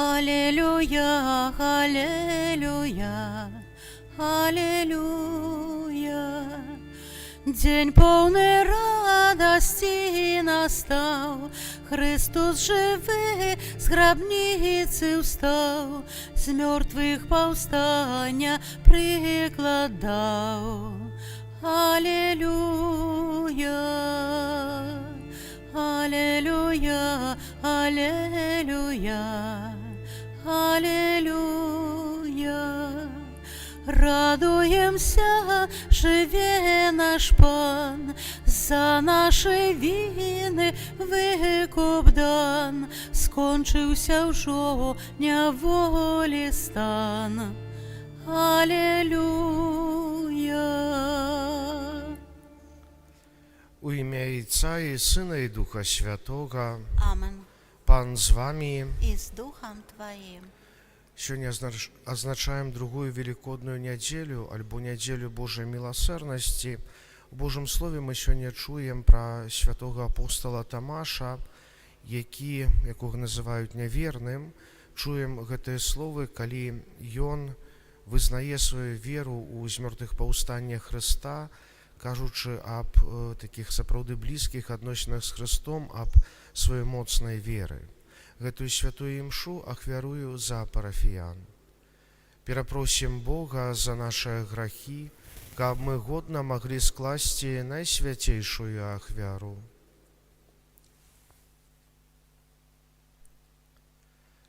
Аллилуйя, аллилуйя, аллилуйя. День полный радости настал, Христос живий з гробниці встав, з мертвих повстання прикладав. Аллилуйя, аллилуйя, аллилуйя, аллилуйя. Радуємся, живе наш Пан, за наші вини викуп дан, скончився вже неволі стан. Аллилуйя. У ім'я Отця і Сина і Духа Святого. Амен. Пан з вами. І з Духом Твоїм. Сегодня означаем другую великодную неделю, альбо неделю Божьей милосердности. В Божьем Слове мы сегодня чуем про святого апостола Тамаша, якого называют неверным. Чуем гэтые словы, калі ён вызнае свою веру у змёртвых паўстаннях Христа, кажучы аб таких сапраўды блізкіх адносінах з Христом, аб сваёй моцнай веры. Гэтую святую імшу ахвярую за парафіян. Перапросім Бога за наши грахі, каб мы годна маглі скласці найсвяцейшую ахвяру.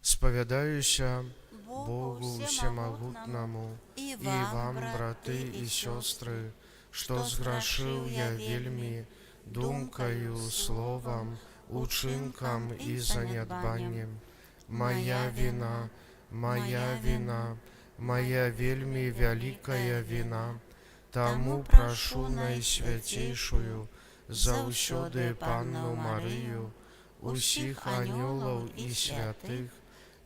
Спавядаюся Богу Всемагутнаму і вам, браты і сёстры, што зграшыў я вельмі думкаю, словам, учинкам і занядбаннем. Моя вина, моя вельми вялікая вина. Таму прашу найсвяцейшую заўсёды Панну Марыю, усіх анёлаў і святых,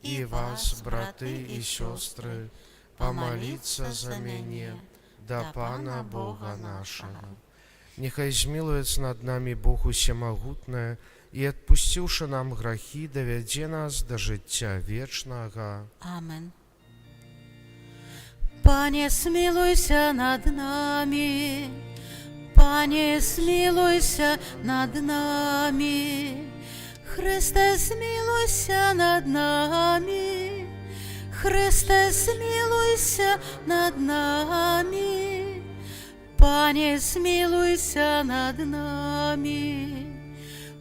і вас, браты і сёстры, помолиться за мяне да Пана Бога нашага. Нехай змілуецца над намі Бог усемагутны, і, адпусціўшы нам грахі, давядзе нас да жыцця вечнага. Амен. Пане, смилуйся над нами, Пане, смилуйся над нами, Христе, смилуйся над нами, Христе, смилуйся над нами, Пане, смилуйся над нами,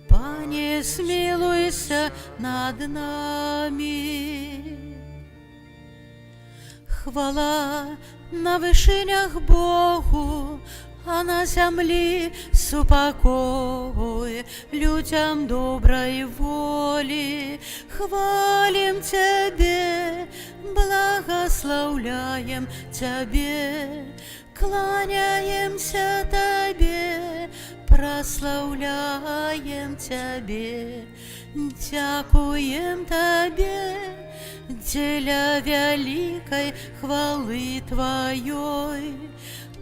Пане, смилуйся над нами. Хвала на вишинях Богу, а на землі супокой людям доброй воли. Хвалим Тебе, благословляем Тебе, кланяемся Тебе, прославляем Тебе, дякуем Тебе, деля великой хвалы Твоей.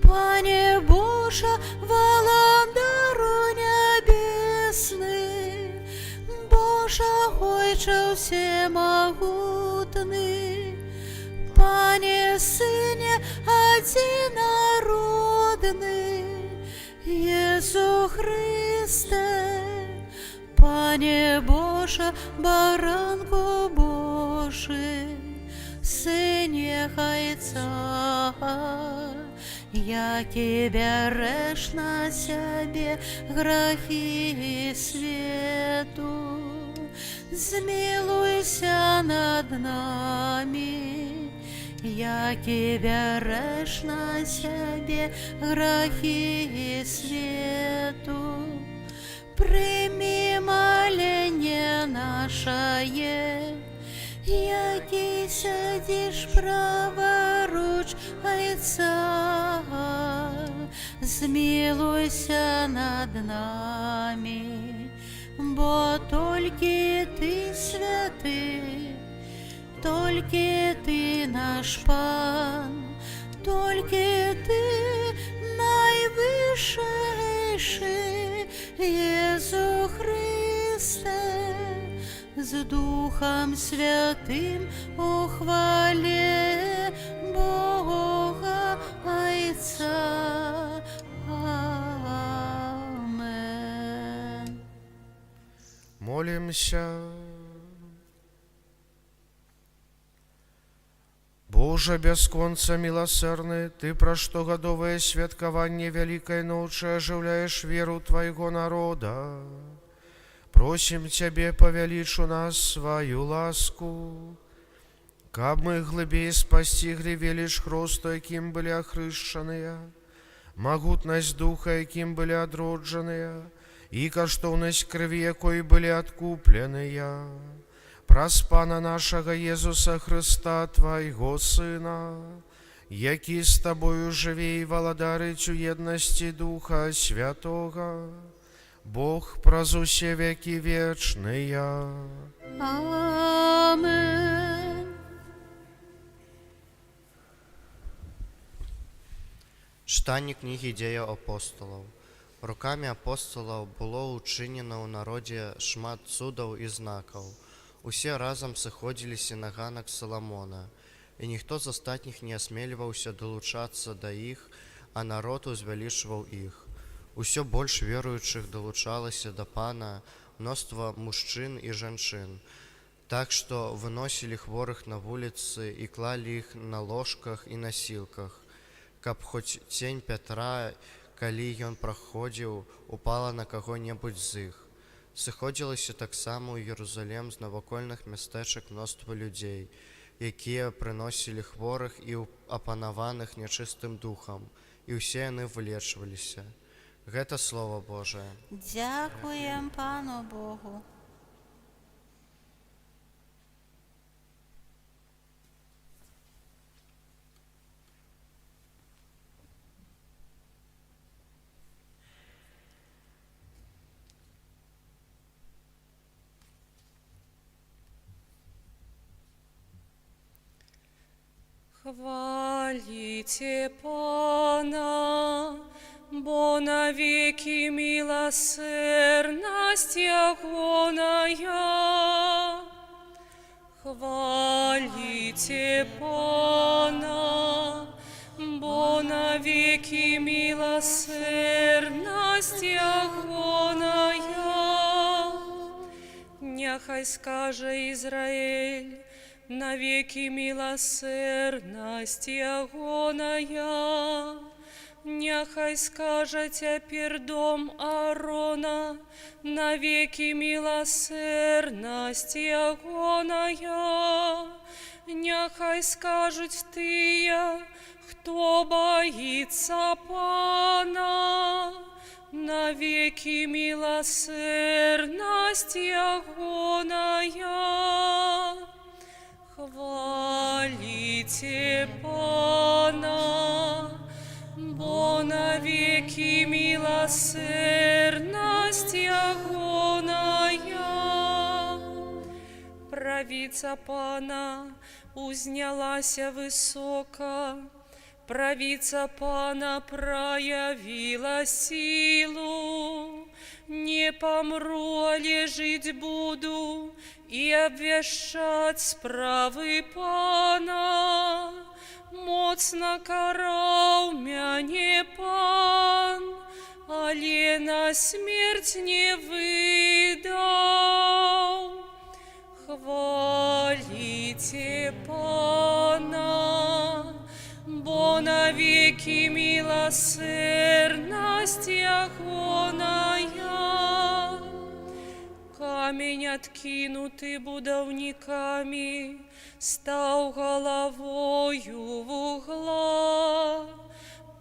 Пане Боже, володару небесный, Боже, Отче всемогутный, Пане Сыне одинородный, Иисус Христе, Пане Боже, баранку Божий, Сыне Отца, які береш на себе грехи свету, змилуйся над нами, які береш на себе грехи свету. Прими моление наше, який сидиш праворуч Отца, змилуйся над нами, бо тільки Ти святий, тільки Ти наш Пан, тільки Ти найвищий, Єсу Христе, с Духом Святым о хвале Бога Отца. Амен. Молимся. Боже, бясконца милосердны, Ты пра штогадовае святкаванне Вялікай ночы ажыўляеш веру Твайго народа. Просім Цябе, павяліч у нас сваю ласку, каб мы глыбей спасціглі веліч хросту, якім былі ахрышчаныя, магутнасць духа, якім былі адроджаныя, і каштоўнасць крыві, якой былі адкупленыя. Праз Пана нашага Езуса Христа, Твайго Сына, які з Табою жыве і валадарыць у еднасці Духа Святога, Бог праз усе векі вечныя. Амен. Читання книги «Дзеяў апостолаў». Руками апостолаў было учынена ў народзе шмат цудаў і знакаў. Усе разам сыходзіліся на ганак Саламона, і ніхто з астатніх не асмельваўся далучацца да іх, а народ узвялічваў іх. Усё больш веруючых далучалася да Пана мноства мужчын і жанчын, так што выносілі хворых на вуліцы і клалі іх на ложках і насілках, каб хоць цень Пятра, калі ён праходзіў, упала на каго-небудзь з іх. Сыходзілася таксама ў Єрусалем з навакольных мястэчак мноства людзей, якія прыносілі хворых і апанаваных нячыстым духам, і ўсе яны вылечваліся. Гэта Слова Божае. Дякуем Пану Богу. Хвалите Пана, бо навеки милосердность Ягоная. Хвалите Пана, бо навеки милосердность Ягоная. Няхай скаже Израиль, навеки милосердность Ягоная. Няхай скажа тепер дом Аарона, навеки милосердность Ягоная. Няхай скажуть тыя, хто боится Пана, навеки милосердность Ягоная. Хвалите Пана, бо навеки милосердность Ягоная. Правица Пана узнялася высоко, правица Пана проявила силу. Не помру, але жить буду и обвещать справы Пана. Моцно карал мяне Пан, але на смерть не выдал. Хвалите Пана, бо навеки милосердность Ягоная. Камень, откинутый будовниками, стал головою в угла.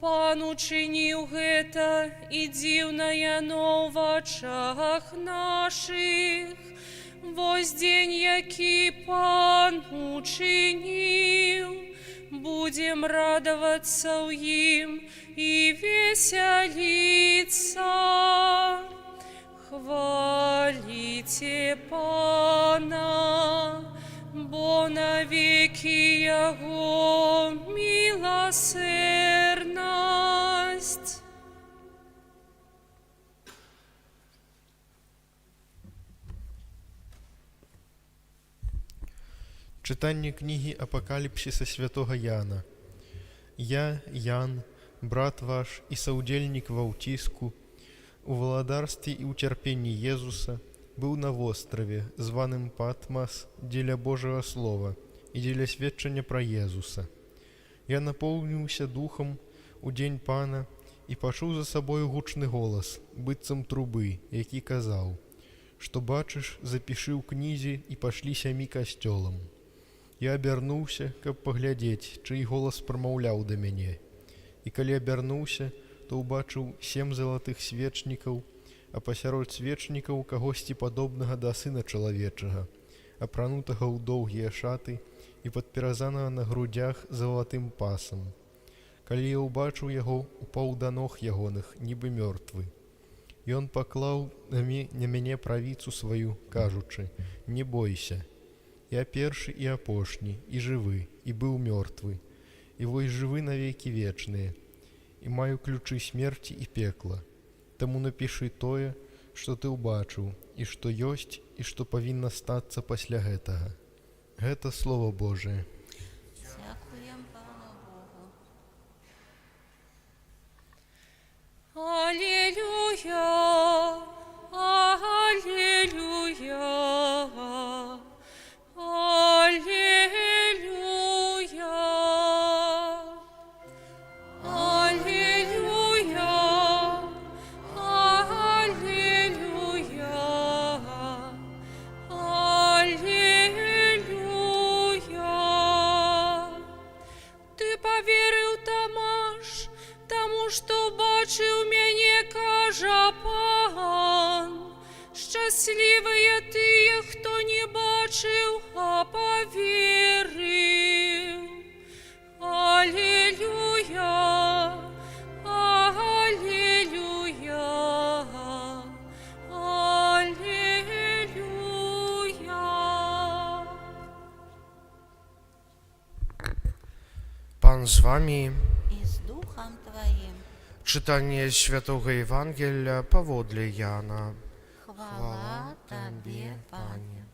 Пан учинил гэта, и дивно яно в очах наших. Вось день, який Пан учинил, будем радоваться в им и веселиться. Хвалите Пана, бо навеки Яго милосердность. Читанне кнігі Апакаліпсіса святога Яна. Я, Ян, брат ваш і саўдзельнік ва ўціску, у валадарстве і ў цярпенні Езуса, быў на востраве, званым Патмас, дзеля Божага слова і дзеля сведчання пра Езуса. Я напоўніўся духам у дзень Пана і пачуў за сабою гучны голас, быццам трубы, які казаў: «Што бачыш, запішы ў кнізе і пашлі 7 касцёлам». Я абярнуўся, каб паглядзець, чый голас прамаўляў да мяне. І калі абярнуўся, то ўбачыў 7 залатых свечнікаў, а пасярод свечнікаў кагосьці падобнага да сына чалавечага, апранутага ў доўгія шаты і падперазанага на грудях залатым пасам. Калі я ўбачыў яго, упаў да ног ягоных, нібы мёртвы. Ён паклаў на мяне правіцу сваю, кажучы: «Не бойся. Я першы і апошні, і жывы, і быў мёртвы, і вось жывы навекі вечныя, і маю ключы смерці і пекла. Таму напішы тое, што ты ўбачыў, і што ёсць, і што павінна стацца пасля гэтага». Гэта Слова Божие. Дякуємо Пану Богу. Аллилуйя, аллилуйя, аллилуйя, аллилуйя, аллилуйя, аллилуйя. Ты поверив, Тамаш, тому, що бачив мене, каже Пан. Щасливі тие, хто не бачив, а повірив. Аллилуйя, аллилуйя, аллилуйя. Пан з вами. І з Духом Твоїм. Читання Святого Євангелія паводле Яна. Хвала Тобі, Пане.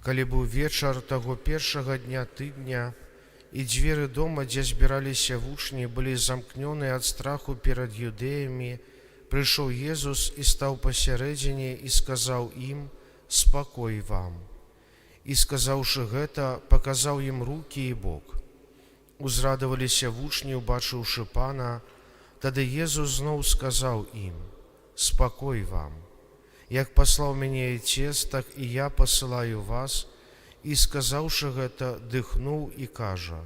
Калі быў вечар таго першага дня тыдня, і дзверы дома, дзе збіраліся вучні, былі замкнёны ад страху перад юдэямі, прыйшоў Езус і стаў пасярэдзіне і сказаў ім: «Спакой вам». І, сказаўшы гэта, паказаў ім рукі і бок. Узрадаваліся вучні, убачыўшы Пана. Тады Езус зноў сказаў ім: «Спакой вам. Як паслаў мяне Ацец, так і я пасылаю вас». І, сказаўшы гэта, дыхнуў і кажа: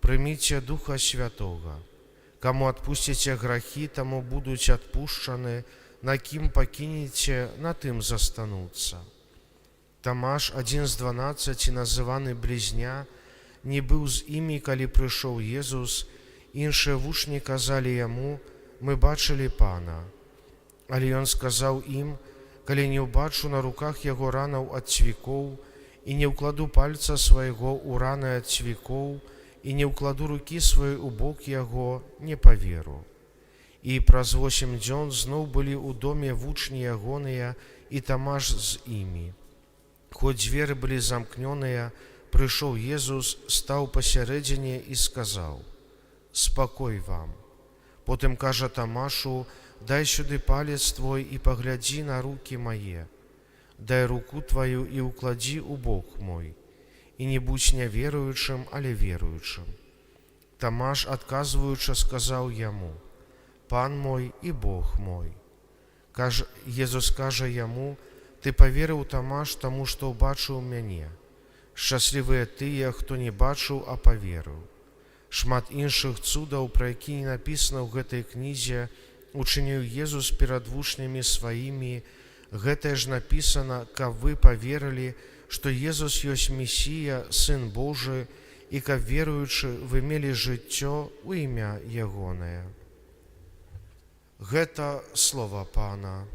«Прыміце Духа Святога. Каму адпусціце грахі, таму будуць адпушчаны, на кім пакінеце, на тым застануцца». Тамаш, адзін з 12, называны Блізня, не быў з імі, калі прыйшоў Езус. Іншыя вучні казалі яму: «Мы бачылі Пана». Але ён сказаў ім: «Калі не ўбачу на руках яго ранаў ад цвікоў, і не ўкладу пальца свайго ў раны ад цвікоў, і не ўкладу рукі свае ў бок яго, не паверу». І праз 8 дзён зноў былі ў доме вучні ягоныя, і Тамаш з імі. Хоць дзверы былі замкнёныя, прыйшоў Езус, стаў пасярэдзіне і сказаў: «Спакой вам». Потым кажа Тамашу: «Дай сюды палец твой і паглядзі на рукі мае. Дай руку твою і ўкладзі ў бок мой. І не будзь няверуючым, але веруючым». Тамаш, адказваючы, сказаў яму: «Пан мой і Бог мой». Езус кажа яму: «Ты паверыў, Тамаш, таму што ўбачыў мяне. Шчаслівыя тыя, хто не бачыў, а паверыў». Шмат іншых цудаў, пра які не напісана ў гэтай кнізе, учыніў Езус перад вучнямі сваімі. Гэтае ж напісана, каб вы паверылі, што Езус ёсць Месія, Сын Божы, і каб веруючы, вы мелі жыццё ў імя ягонае. Гэта слова Пана.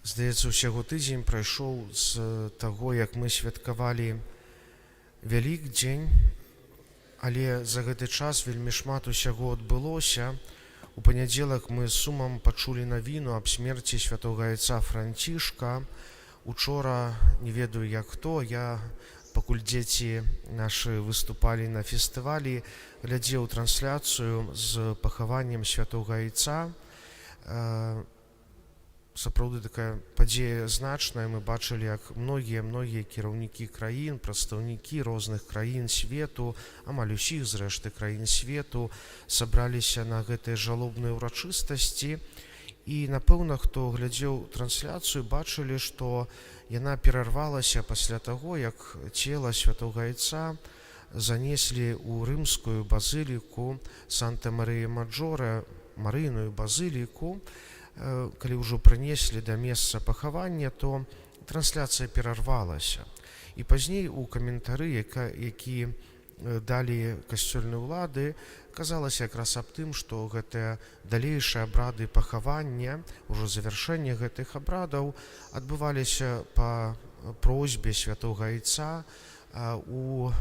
Здаецца, усяго тыдзень прайшоў з таго, як мы святкавалі Вялікдзень, Але за гэты час вельмі шмат усяго адбылося. У панядзелак мы з сумам пачулі навіну аб смерці святога айца Францішка. Учора, не ведаю як хто, я, пакуль дзеці нашы выступалі на фестывалі, глядзеў трансляцыю з пахаваннем святога айца. Сапраўды такая падзея значная. Мы бачылі, як многія кіраўнікі краін, прадстаўнікі розных краін свету, амаль усіх зрэшты краін свету, сабраліся на гэтай жалобнай урачыстасці. І, напэўна, хто глядзеў трансляцыю, бачылі, што яна перарвалася пасля таго, як цела святога айца занеслі ў рымскую базыліку Санта-Марыя-Маджоре, Марыйную базыліку. Калі ўжо прынеслі да месца пахавання, то трансляцыя перарвалася. І пазней у каментары, які далі касцёльныя ўлады, казалася якраз аб тым, што гэтыя далейшыя абрады пахавання, ужо завяршэнне гэтых абрадаў адбываліся па просьбе святога айца у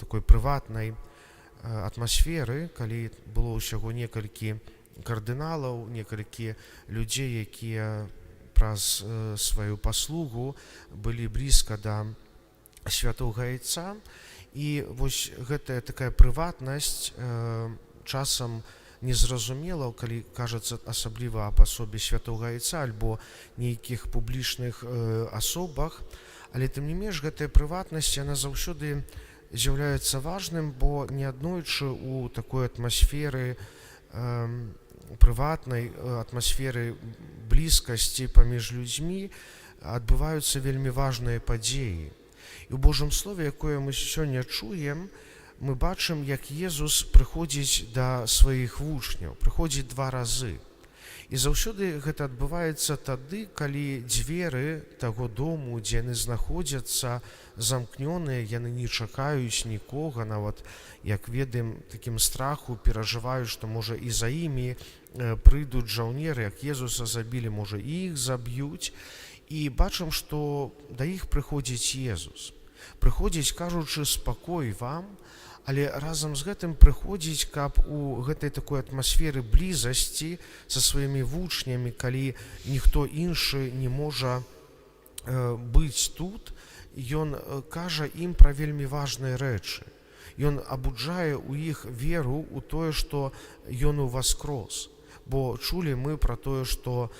такой прыватнай атмасферы, калі было ўсяго некалькі кардыналаў, некалькі людзей, якія праз сваю паслугу былі блізка да святога айца. І вось гэтая такая прыватнасць часам незразумела, калі кажацца асабліва аб асобе святога айца альбо нейкіх публічных асобах. Але тым не менш гэтая прыватнасць, яна заўсёды з'яўляецца важным, бо неаднойчы у такой атмасферы прыватнай атмасферы блізкасці паміж людзьмі адбываюцца вельмі важныя падзеі. І ў Божым слове, якое мы сёння чуем, мы бачым, як Езус прыходзіць да сваіх вучняў, прыходзіць 2 разы. І заўсёды гэта адбываецца тады, калі дзверы таго дому, дзе яны знаходзяцца, замкнёныя, яны не чакаюць нікога, нават, як ведаем, такім страху перажываюць, што, можа, і за імі прыйдуць жаўнеры, як Езуса забілі, можа, і іх заб'юць. І бачым, што да іх прыходзіць Езус. Прыходзіць, кажучы, спакой вам, але разам з гэтым прыходзіць, каб у гэтай такой атмасферы блізасці са сваімі вучнямі, калі ніхто іншы не можа быць тут, ён кажа ім пра вельмі важныя рэчы. Ён абуджае ў іх веру ў тое, што ён уваскрос. Бо чулі мы пра тое, што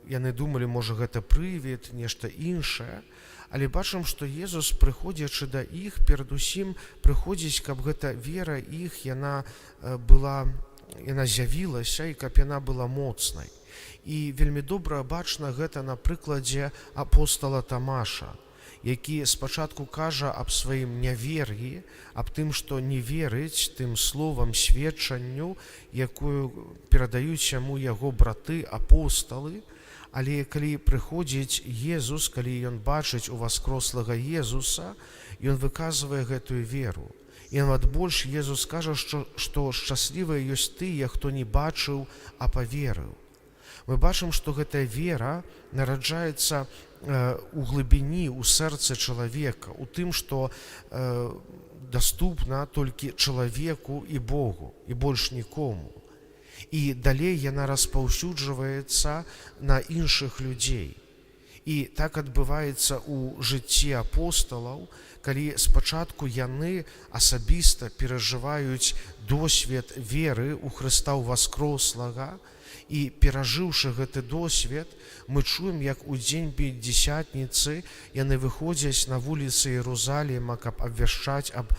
яны думалі, можа, гэта прывід, нешта іншае. Але бачым, што Езус, прыходзячы да іх, перадусім прыходзіць, каб гэта вера іх, яна з'явілася і каб яна была моцнай. І вельмі добра бачна гэта на прыкладзе апостала Тамаша, які спачатку кажа аб сваім нявер'і, аб тым, што не верыць тым словам сведчанню, якую перадаюць яму яго браты апосталы. Але калі прыходзіць Езус, калі ён бачыць уваскрослага Езуса, ён выказвае гэтую веру. І нават больш Езус кажа, што шчаслівыя ёсць тыя, хто не бачыў, а паверыў. Мы бачым, што гэтая вера нараджаецца у глыбіні, у сэрцы чалавека, у тым, што даступна толькі чалавеку і Богу, і больш нікому. І далей яна распаўсюджваецца на іншых людзей. І так адбываецца ў жыцці апосталаў, калі спачатку яны асабіста перажываюць досвед веры ў Хрыста ўваскрослага, і перажыўшы гэты досвед, мы чуем, як у дзень Пятидесятніцы яны выходзяць на вуліцы Іерусаліма, каб абвяшчаць аб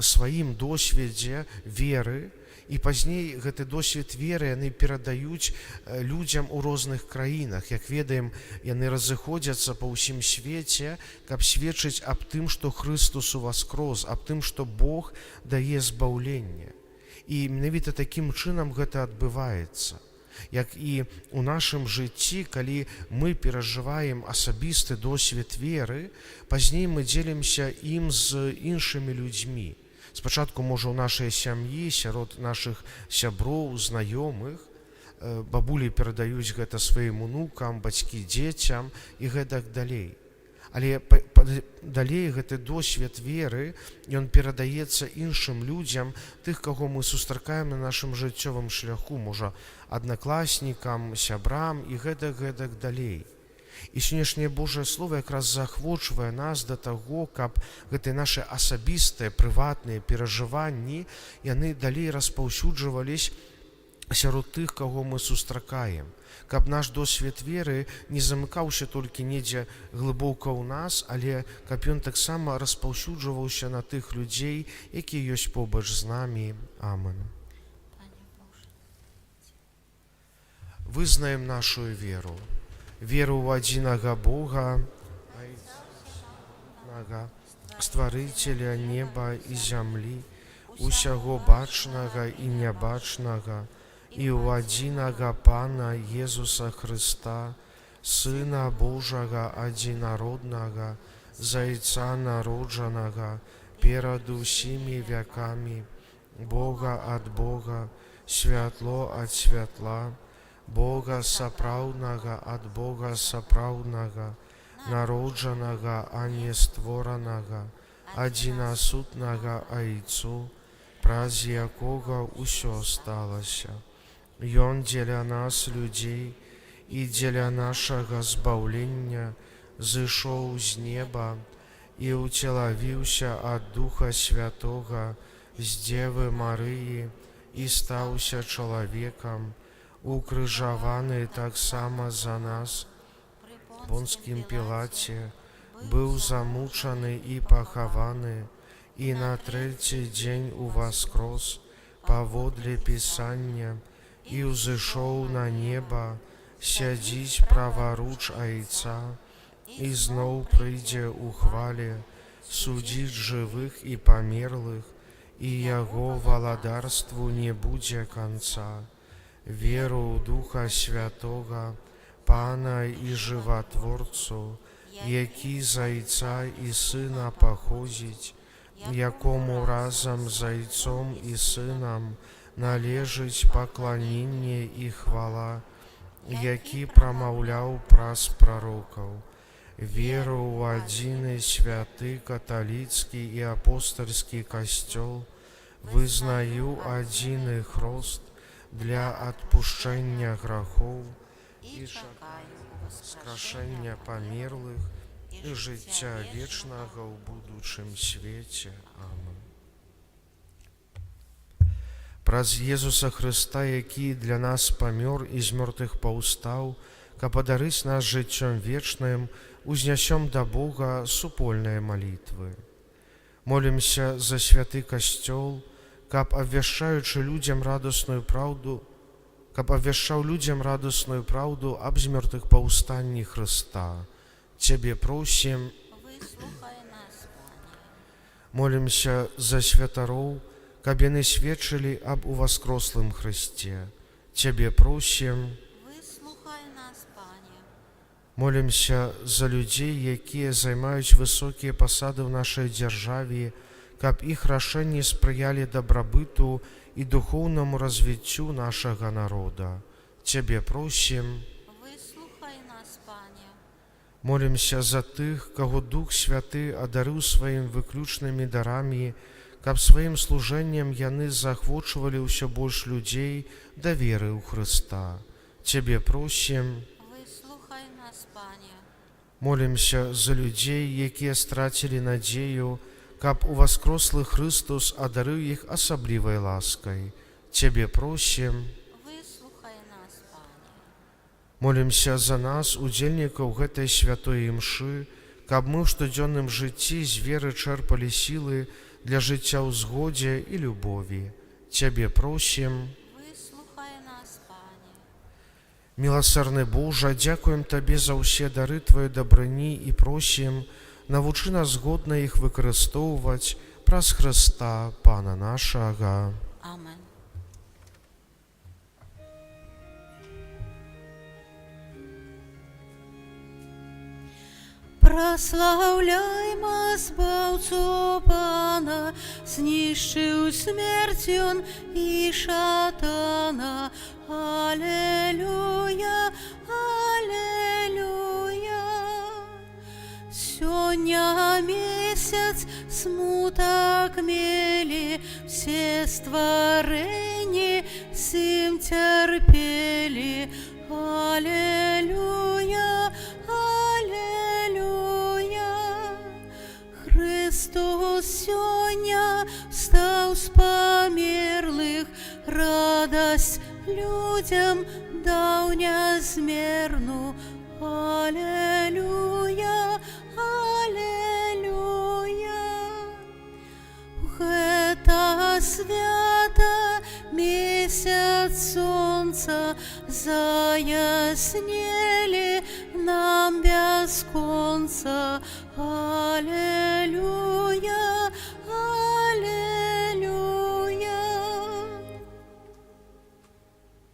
сваім досведзе веры. І пазней гэты досвед веры яны перадаюць людзям у розных краінах. Як ведаем, яны разыходзяцца па ўсім свеце, каб сведчыць аб тым, што Хрыстус уваскрос, аб тым, што Бог дае збаўленне. І менавіта такім чынам гэта адбываецца. Як і ў нашым жыцці, калі мы перажываем асабісты досвед веры, пазней мы дзелімся ім з іншымі людзьмі. Спачатку, можа, у нашай сям'і, сярод нашых сяброў, знаёмых, бабулі перадаюць гэта сваім унукам, бацькі дзецям і гэтак далей. Але далей гэты досвед веры, ён перадаецца іншым людзям, тых, каго мы сустракаем на нашым жыццёвым шляху, можа, аднакласнікам, сябрам і гэтак далей. І сённяшняе Божае Слово якраз заахвочвае нас да таго, каб гэтыя нашы асабістыя, прыватныя перажыванні, яны далей распаўсюджвались сярод тых, каго мы сустракаем. Каб наш досвед веры не замыкаўся толькі недзе глыбока ў нас, але каб ён таксама распаўсюджваўся на тых людзей, якія ёсць побач з намі. Амен. Пане Боже. Вызнаем нашу веру. Веру ў адзінага Бога, стварыцеля неба і зямлі, усяго бачнага і нябачнага, і ў адзінага Пана Езуса Хрыста, Сына Божага адзінароднага, Зайца народжанага, перад усімі вякамі, Бога ад Бога, святло ад святла, Бога сапраўднага ад Бога сапраўднага, народжанага, а не створанага, адзінасутнага Айцу, праз якога ўсё сталася. Ён дзеля нас, людзей, і дзеля нашага збаўлення зышоў з неба і ўцелавіўся ад Духа Святога з Дзевы Марыі і стаўся чалавекам, укрыжаваны таксама за нас, Понскім Пілаце, быў замучаны і пахаваны, і на трэці дзень уваскрос паводле Пісання, і ўзышоў на неба, сядзіць праваруч Айца, і зноў прыйдзе ў хвале, судзіць жывых і памерлых, і яго валадарству не будзе канца. Веру ў Духа Святога, Пана і Жыватворцу, які з Айца і Сына паходзіць, якому разам з Айцом і Сынам належыць пакланенне і хвала, які прамаўляў праз прарокаў. Веру ў адзіны святы каталіцкі і апостальскі касцёл, вызнаю адзіны хрост для адпушчэння грахоў і чакаю скрашэння памерлых і жыцця вечнага ў будучым свеце. Амен. Праз Езуса Хрыста, які для нас памёр і з мёртвых паўстаў, каб падарыць нас жыццём вечным, узнясём да Бога супольныя малітвы. Молімся за святы касцёл, каб абвяшчаў людзям радасную праўду аб змёртвых паўстанні Хрыста. Цябе просім. Выслухай нас, Пане. Молімся за святароў, каб яны сведчылі аб уваскрослым Хрысце. Цябе просім. Выслухай нас, Пане. Молімся за людзей, якія займаюць высокія пасады ў нашай дзяржаве, каб іх рашэнні спрыялі дабрабыту і духоўнаму развіццю нашага народа. Цябе просім. Выслухай нас, Пане. Молімся за тых, каго Дух Святы адарыў сваім выключнымі дарамі, каб сваім служэннем яны заахвочвалі ўсё больш людзей да веры ў Хрыста. Цябе просім. Выслухай нас, Пане. Молімся за людзей, якія страцілі надзею, каб уваскрослы Хрыстус адарыў іх асаблівай ласкай. Цябе просім. Выслухай нас, Пане. Молімся за нас, удзельнікаў гэтай святой імшы, каб мы ў штодзённым жыцці з веры чэрпалі сілы для жыцця ў згодзе і любові. Цябе просім. Выслухай нас, Пане. Міласэрны Божа, дзякуем Табе за ўсе дары Твае дабрыні і просім, навучы нас згодна іх выкарыстоўваць праз Хрыста, Пана нашага. Амен. Прославляймо Збаўцу Пана, знішчыў смерць ён і шатана. Алелюя, алелюя. Сёння смуток мели, все створения сим терпели. Аллилуйя, аллилуйя. Христос сёння встал с померлых, радость людям дал неизмерну. Аллилуйя, аллилуйя. Это свято месяц солнца заяснели нам без конца. Аллилуйя, аллилуйя.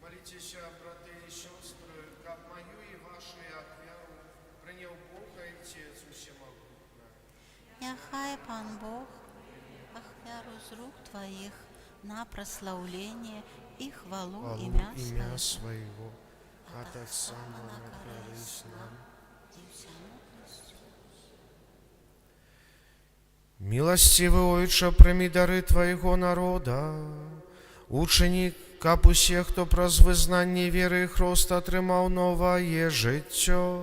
Молитесь, браты и сестры, как мою и вашу ахвяру принял Бог Отец Всемогутный. Нехай Пан Бог ахвяру з рук Твоих на прославление и хвалу имя Имя Своего. Своего, от Отца на корысть нам. И всему Христу. Милостивый Отче, прими дары Твоего народа, учини, каб усе, хто праз визнання віри і хрост атрымаў новае жыццё,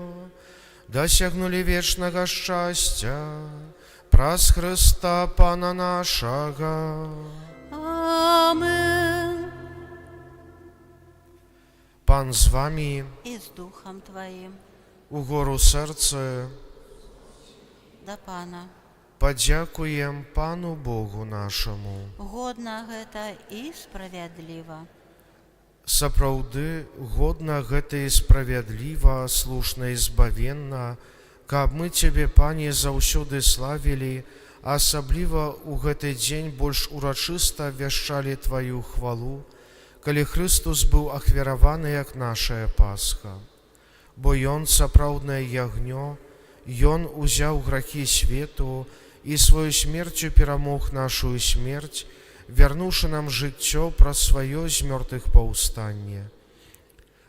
дасягнули вечнага шчасця праз Христа Пана нашага. Амен. Пан з вами, И с Духом Твоим, угору серце, да Пана. подякуем Пану Богу нашому. Годно гэта и справедливо. Сапраўды, годна гэта і справядліва, слушна і збавенна, каб мы Цябе, Пане, заўсёды славілі, асабліва ў гэты дзень больш урачыста вяшчалі Тваю хвалу, калі Христус быў ахвяраваны як нашая Пасха. Бо Ён сапраўднае ягнё, Ён узяў грахі свету і сваёй смерцю перамог нашую смерць, вярнуўшы нам жыццё праз сваё з мёртвых паўстанне.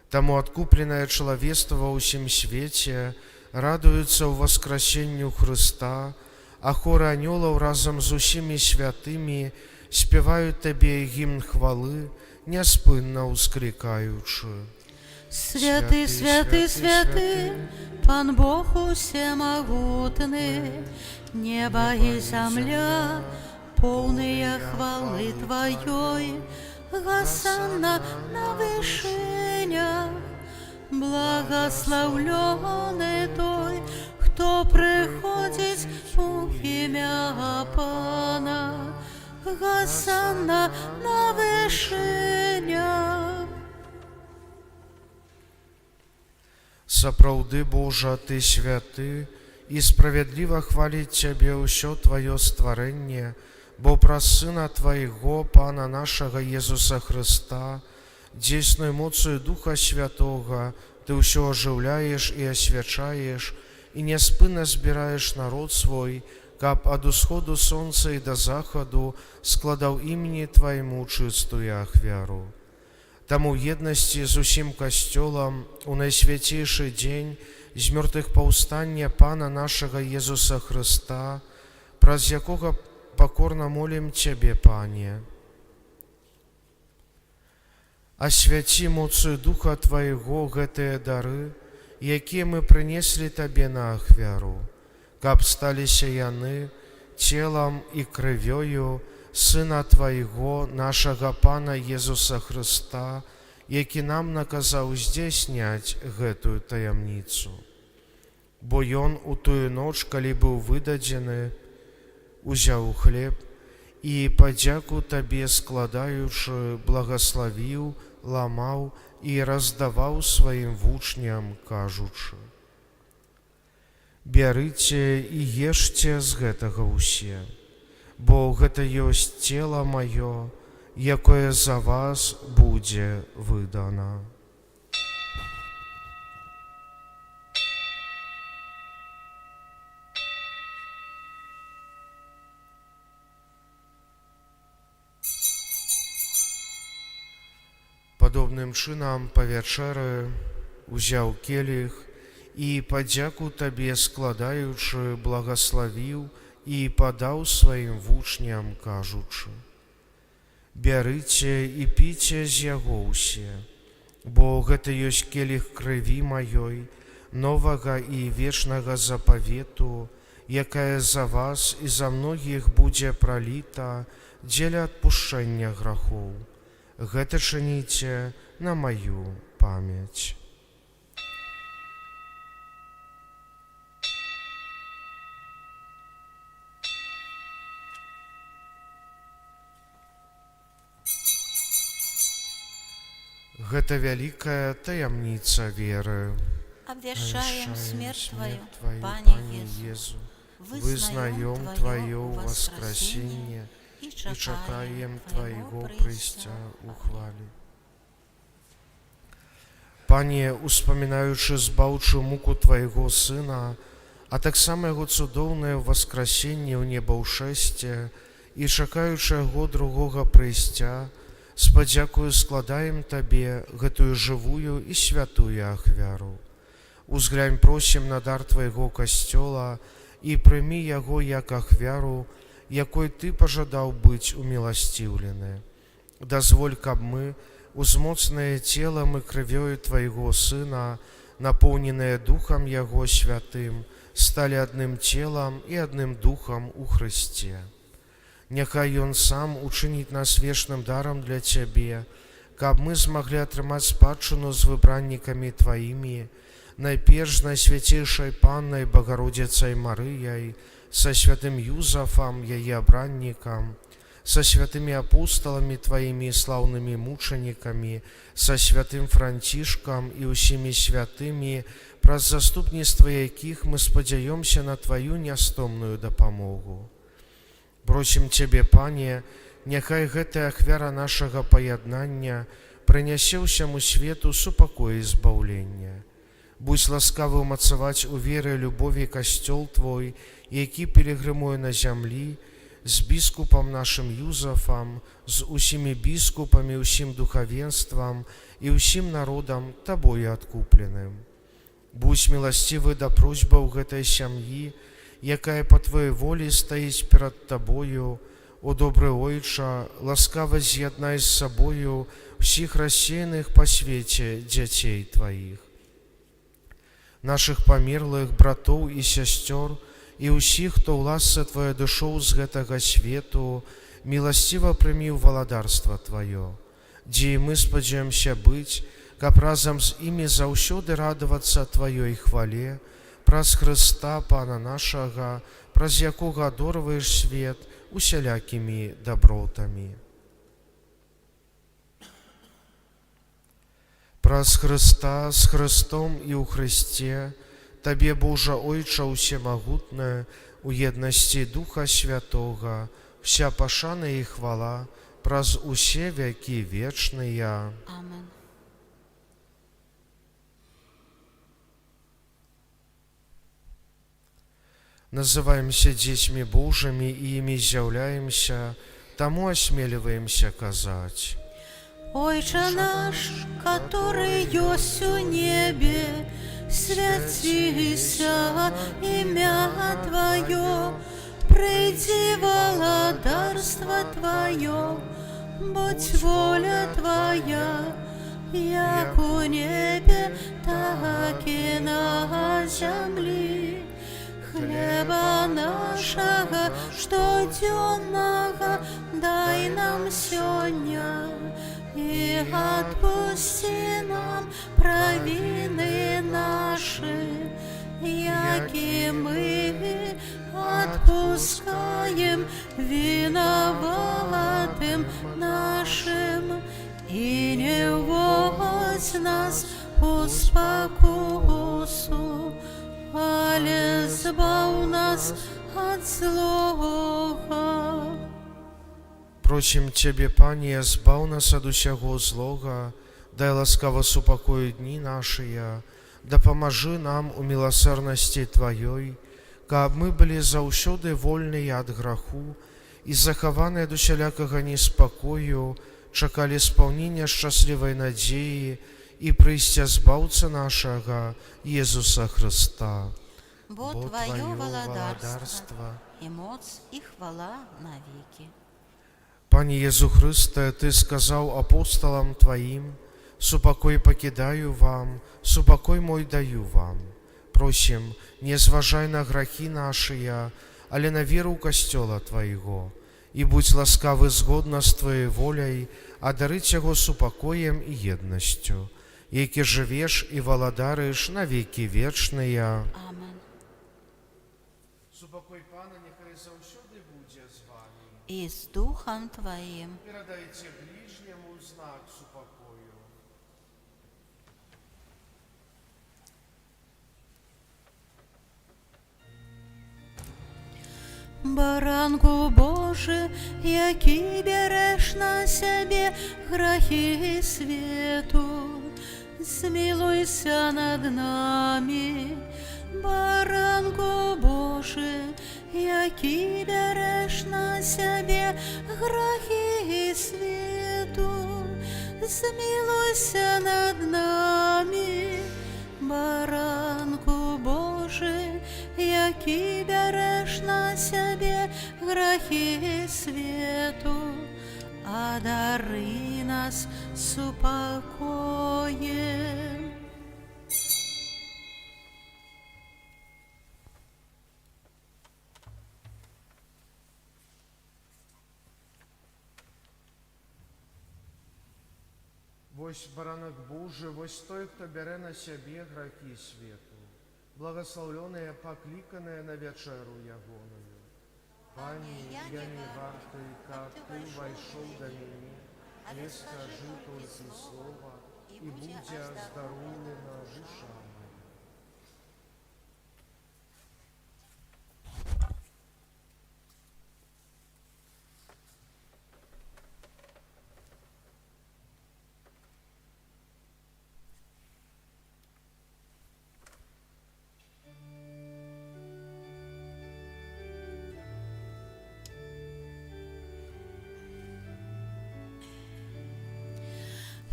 Таму адкупленае чалавецтва ва ўсім свеце радуецца ў васкрасенню Хрыста, а хоры анёлаў разам з усімі святымі спяваюць Табе гімн хвалы, няспынна ўсклікаючы. Святы, святы, святы, Пан Бог усемогутный, небо и земля, полные хвалы Твоей. Госанна на вышинях, благословленный той, кто приходит у имя Пана. Госанна на вышинях. Сапраўды, Божа, Ты святы, і справядліва хваліць Цябе ўсё Тваё стварэнне, бо праз Сына Твайго, Пана нашага Езуса Хрыста, дзейсною моцаю Духа Святога, Ты ўсё ажыўляеш і асвячаеш, і няспынна збіраеш народ свой, каб ад усходу сонца і да захаду складаў імені Твайму чыстую ахвяру. Таму ў еднасці з усім касцёлам у найсвяцейшы дзень з мёртвых паўстання Пана нашага Езуса Хрыста, праз якога пакорна молім Цябе, Пане. Асвяці моцаю Духа Твайго гэтыя дары, якія мы прынеслі Табе на ахвяру, каб сталіся яны целам і крывёю Сына Твайго, нашага Пана Езуса Хрыста, які нам наказаў здзяйсняць гэтую таямніцу. Бо Ён у тую ноч, калі быў выдадзены, узяў хлеб і падзяку Табе складаючы, благаславіў, ламаў і раздаваў сваім вучням, кажучы: «Бярыце і ешце з гэтага ўсе, бо гэта ёсць цела маё, якое за вас будзе выдана». Падобным чынам па вячэры узяў келіх і падзяку Табе складаючы, благаславіў і падаў сваім вучням, кажучы: «Бярыце і піце з яго ўсе, бо гэта ёсць келіх крыві маёй, новага і вечнага запавету, якая за вас і за многіх будзе праліта дзеля адпушчэння грахоў. Гэта чыніце на маю памяць». Гэта вялікая таямніца веры. Обвящаем смерть Твою, Пане Пане Иисус. Езу, Вызнаем вызнаем Твое Твое воскресение воскресение и и чакаем чакаем Твоего Твоего прыйсця ў хвалі. Пане, успамінаючы збаўчую муку Твайго Сына, а таксама Яго цудоўнае воскресенне ў небаўшэсце і чакаючы Яго другога прыйсця, з падзякою складаем Табе гэтую жывую і святую ахвяру. Узглянь просім на дар Твайго касцёла і прымі яго як ахвяру, якой Ты пажадаў быць уміласціўлены. Дазволь, каб мы, узмоцнае целам і крывёю Твайго Сына, напоўненыя Духам Яго святым, сталі адным целам і адным Духам у Хрысце. Няхай Ён сам учыніць нас вечным дарам для Цябе, каб мы змаглі атрымаць спадчыну з выбраннікамі Тваімі, найперш з найсвяцейшай Паннай Багародзіцай Марыяй, са святым Юзафам, яе абраннікам, са святымі апосталамі Тваімі слаўнымі мучанікамі, са святым Францішкам і ўсімі святымі, праз заступніцтва якіх мы спадзяёмся на Тваю нястомную дапамогу. Просім Цябе, Пане, няхай гэтая ахвяра нашага паяднання прынясе ўсяму свету супакой і збаўлення. Будзь ласкавы ўмацаваць у веры любові касцёл Твой, які пілігрымуе на зямлі, з біскупам нашым Юзафам, з усімі біскупамі, усім духавенствам і ўсім народам Табою адкупленым. Будзь міласцівы да просьбаў гэтай сям'і, якая па Твоей волі стаіць перад Табою. О добры Ойча, ласкава з'яднай з сабою ўсіх рассеяных па свеце дзяцей Тваіх, нашых памерлых братоў і сясцёр і ўсіх, хто ў ласцы Твоей адышоў з гэтага свету, міласціва прымі ў валадарства Тваё, дзе і мы спадзяёмся быць, каб разам з імі заўсёды радавацца Тваёй хвале, праз Хрыста, Пана нашага, праз якога адорваеш свет усялякімі дабротамі. Праз Хрыста, з Хрыстом і ў Хрысце, Табе, Божа Ойча усемагутная, у еднасці Духа Святога, вся пашана і хвала праз усе вякі вечныя. Амен. Называемся дзецьмі Божымі і імі з'яўляемся, таму асмеліваемся казаць: Ойче наш, который есть у небе, святися имя Твое, приди владарство Твое, будь воля Твоя, як у небе, так и на земле. Хлеба нашего штоденного дай нам сегодня, и отпусти нам провины наши, яки мы отпускаем виноватым нашим, и не вводь нас в спокусу, але збав нас от злого. Просім Цябе, Пане, збаў нас ад усяго злога, дай ласкава супакою дні нашыя, дапамажы нам у міласэрнасці Тваёй, каб мы былі заўсёды вольныя ад граху і захаваныя ад усялякага неспакою, чакалі спаўнення шчаслівай надзеі і прыйсця збаўцы нашага Езуса Хрыста. Бо Твое владарство і моц, і хвала навеки. Пане Єзу Христе, Ти сказав апостолам Твоим: «Супокой покидаю вам, супокой мой даю вам». Просим, не зважай на грехи наши, але на веру Костела Твоего, и будь ласкавы згодна з Твоей волей одарить Его супокоем и едностью, які живеш и валадариш на веки вечные. Амен. Супокой Пана нехай завсёды буде з вами. І з Духом Твоїм. Передайте ближнему знак супокою. Баранку Боже, який береш на себе грехи світу, змилуйся над нами. Баранку Боже, який береш на себе грехи світу, змилуйся над нами. Баранку Боже, який береш на себе грехи світу, одари нас супокоєм. Вось баранок Божий, вось той, хто бере на себе грехи свету, благословленные, покликанные на вечеру Ягоную. Пани, я не вартый, как Ты вошел до меня, не скажи только слово, и будь оздоровлена душа моя.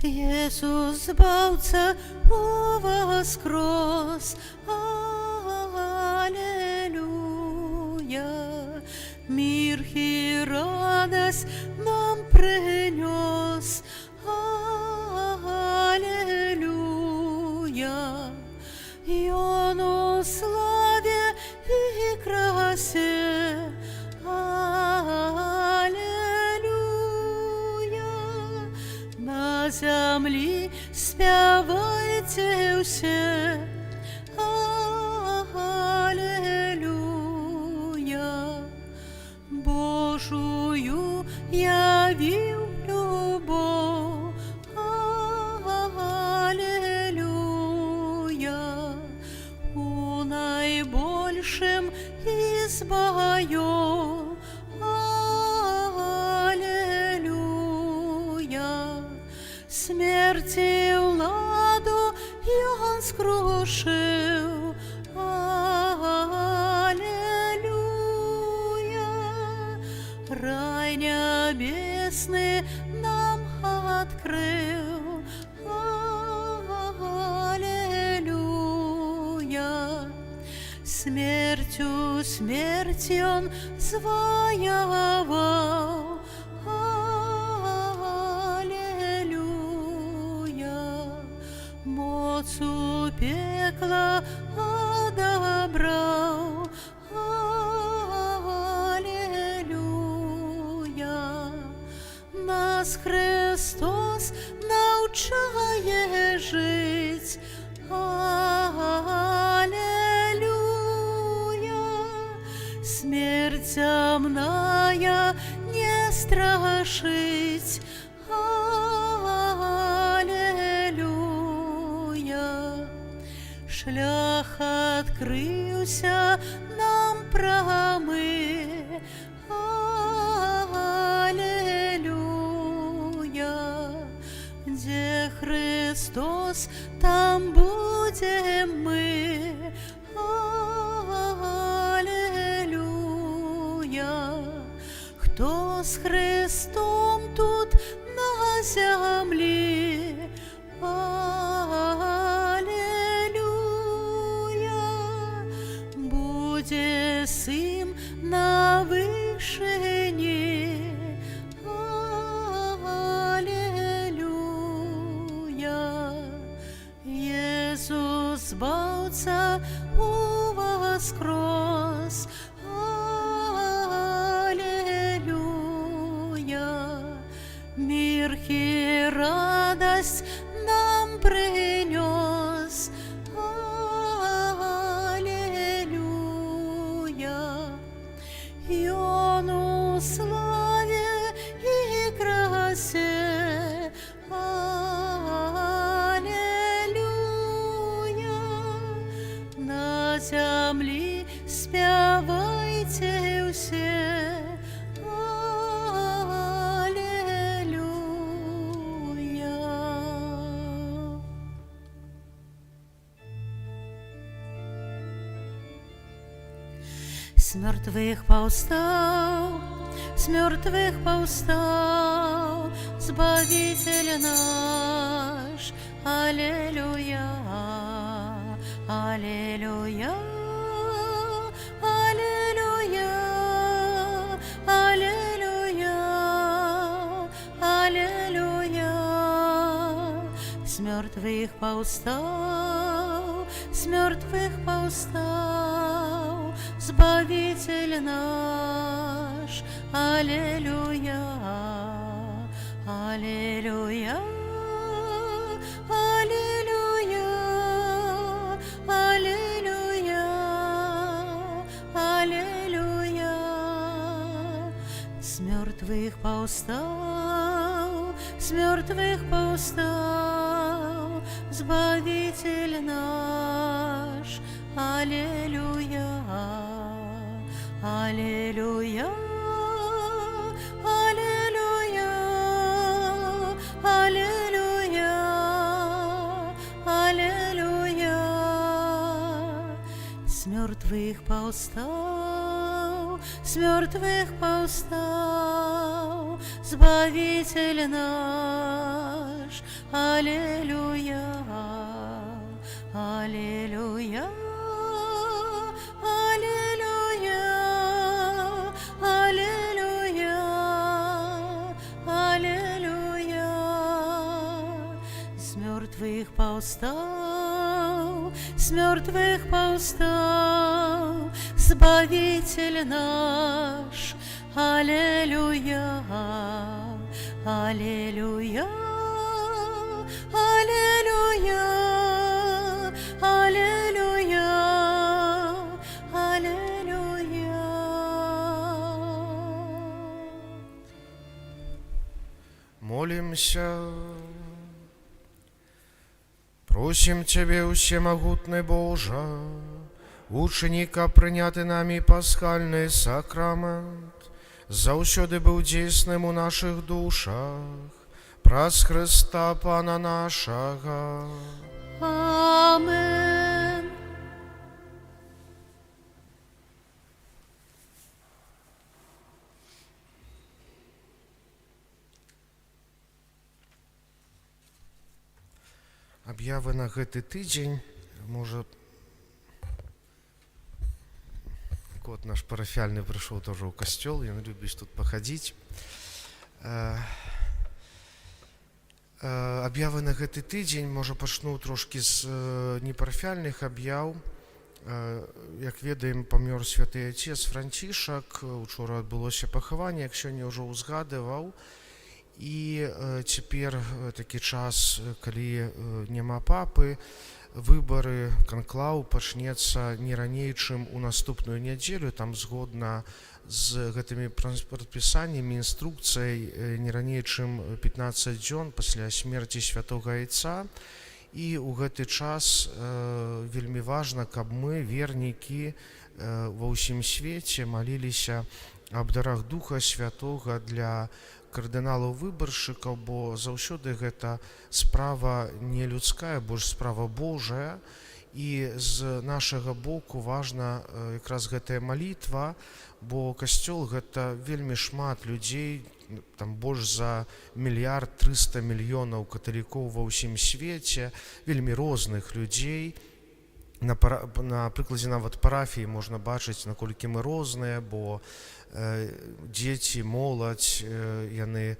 Иисус, Збавца, воскрес, аллилуйя. Мир и радость нам принес, аллилуйя. И Он о славе и красе, на землі співайте все, аллилуйя. Божую явив любов, аллилуйя. У найбольшем избою, смерти владу и Он скрушил, аллилуйя. Рай небесный нам открыл, аллилуйя. Смертью смерть Он завоевал, моцу пекла одобрал, аллилуйя. Нас Христос научает жить, аллилуйя. Смерть земная не страшить, шлях открылся нам промы, аллилуйя. Где Христос, там будем мы, аллилуйя. Кто с Христом тут на земле, аллилуйя. Будет єсим на вишині. Алілуя. Єсус Збавця воскрес. Алілуя. Мир и радость нам принес. Аллилуйя. И Он у славе и красе. Аллилуйя. На земле спевайте все. С мертвых повстал, Збавитель наш. Аллилуйя, аллилуйя, аллилуйя, аллилуйя, аллилуйя. С мертвых повстал, Збавитель наш. Аллилуйя, аллилуйя, аллилуйя, аллилуйя, аллилуйя. С мертвых повстал, Збавитель наш. Аллилуйя, аллилуйя, аллилуйя, аллилуйя, аллилуйя. С мертвых повстал, Збавитель наш. Аллилуйя, аллилуйя, аллилуйя, аллилуйя, аллилуйя. С мертвых повстал, Збавитель наш. Аллилуйя, аллилуйя, аллилуйя, аллилуйя, аллилуйя. Молимся. Просим Тебе, всемогутный Боже, ученика прийняти нами пасхальний сакрамент, заўсёды быў дзейсным у наших душах, праз Христа Пана нашага. Амен. Аб'явы на гэты тыдзень, можа, кот наш парафіяльны прыйшоў тоже ў касцёл, ён любіць тут пахадзіць. Аб'явы на гэты тыдзень, можа, пачну трошкі з непарафіяльных аб'яў. Як ведаем, памёр святы отец Францішак, учора адбылося пахаванне, як сёння ўжо ўзгадываў. І цяпер такі час, калі няма папы, выбары, канклаў пачнецца не раней, чым у наступную нядзелю. Там згодна з гэтымі прадпісаннямі, інструкцыяй, не раней, чым 15 дзён пасля смерці святога Айца. І ў гэты час вельмі важна, каб мы, вернікі, ва ўсім свеце маліліся аб дарах Духа Святога для кардыналаў-выбаршчыкаў, бо заўсёды гэта справа не людская, больш справа Божая. І з нашага боку важна якраз гэтая малітва, бо касцёл гэта вельмі шмат людзей, там больш за 1,3 мільярда каталікоў ва ўсім свеце, вельмі розных людзей. на прыкладзе нават парафіі можна бачыць, наколькі мы розныя, бо дзеці, моладзь, яны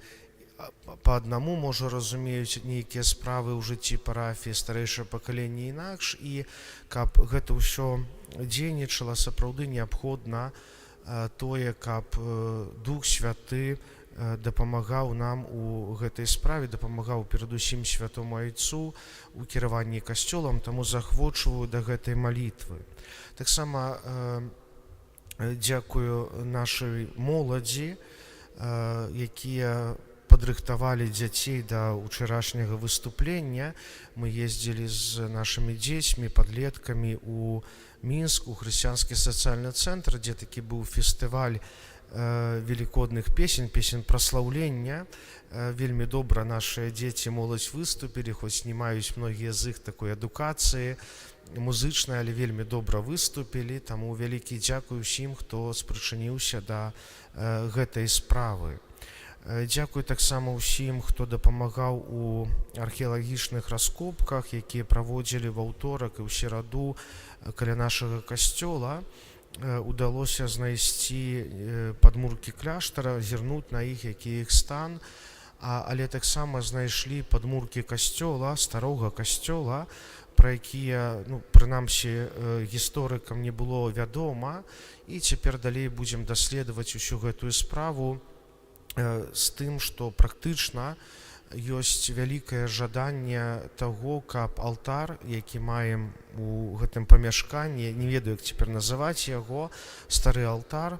па аднаму, можа, разумеюць нейкія справы ў жыцці парафіі, старэйшае пакаленне інакш, і каб гэта ўсё дзейнічала, сапраўды неабходна тое, каб Дух Святы дапамагаў нам у гэтай справе, дапамагаў перадусім Святому Айцу у кіраванні касцёлам, таму заахвочваю да гэтай малітвы. Таксама дзякую нашай моладзі, якія падрыхтавалі дзяцей да ўчарашняга выступлення. Мы ездзілі з нашымі дзецьмі, падлеткамі у Мінск, у хрысціянскі сацыяльны цэнтр, дзе такі быў фестываль велікодных песень, песень праслаўлення. Вельмі добра нашыя дзеці, моладзь выступілі, хоць не маюць многія з іх такой адукацыі музычнай, але вельмі добра выступілі, таму вялікі дзякуй усім, хто спрычыніўся да гэтай справы. Дзякуй таксама ўсім, хто дапамагаў у археалагічных раскопках, якія праводзілі ва ўторак і ў сераду каля нашага касцёла. Удалося знайсці падмуркі кляштара, зірнуць на іх, які іх стан, але таксама знайшлі падмуркі касцёла, старога касцёла, пра якія, прынамсі, гісторыкам не было вядома, і цяпер далей будзем даследаваць усю гэтую справу з тым, што практычна ёсць вялікае жаданне таго, каб алтар, які маем у гэтым памяшканні, не ведаю, як цяпер называць яго, стары алтар,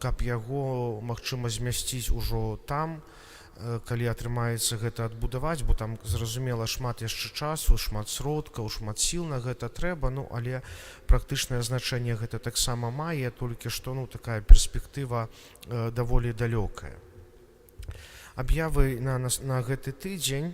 каб яго магчыма змясціць ужо там, калі атрымаецца гэта адбудаваць, бо там, зразумела, шмат яшчэ часу, шмат сродкаў, шмат сіл на гэта трэба, але практычнае значэнне гэта таксама мае, толькі што такая перспектыва даволі далёкая. Аб'явы на гэты тыдзень.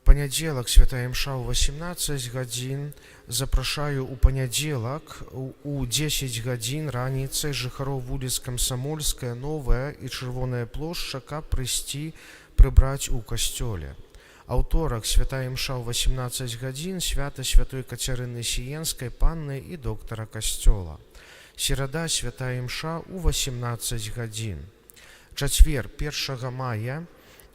Панядзелак, святая імша ў 18 гадзін. Запрашаю ў панядзелак у 10 гадзін раніцай жыхароў вуліц Камсамольская, Новая і Чырвоная плошча, каб прыйсці прыбраць у касцёле. Аўторак, святая імша ў 18 гадзін, свята святой Кацярыны Сіенскай, панны і доктара касцёла. Серада, святая імша ў 18 гадзін. Чацвер, 1 мая,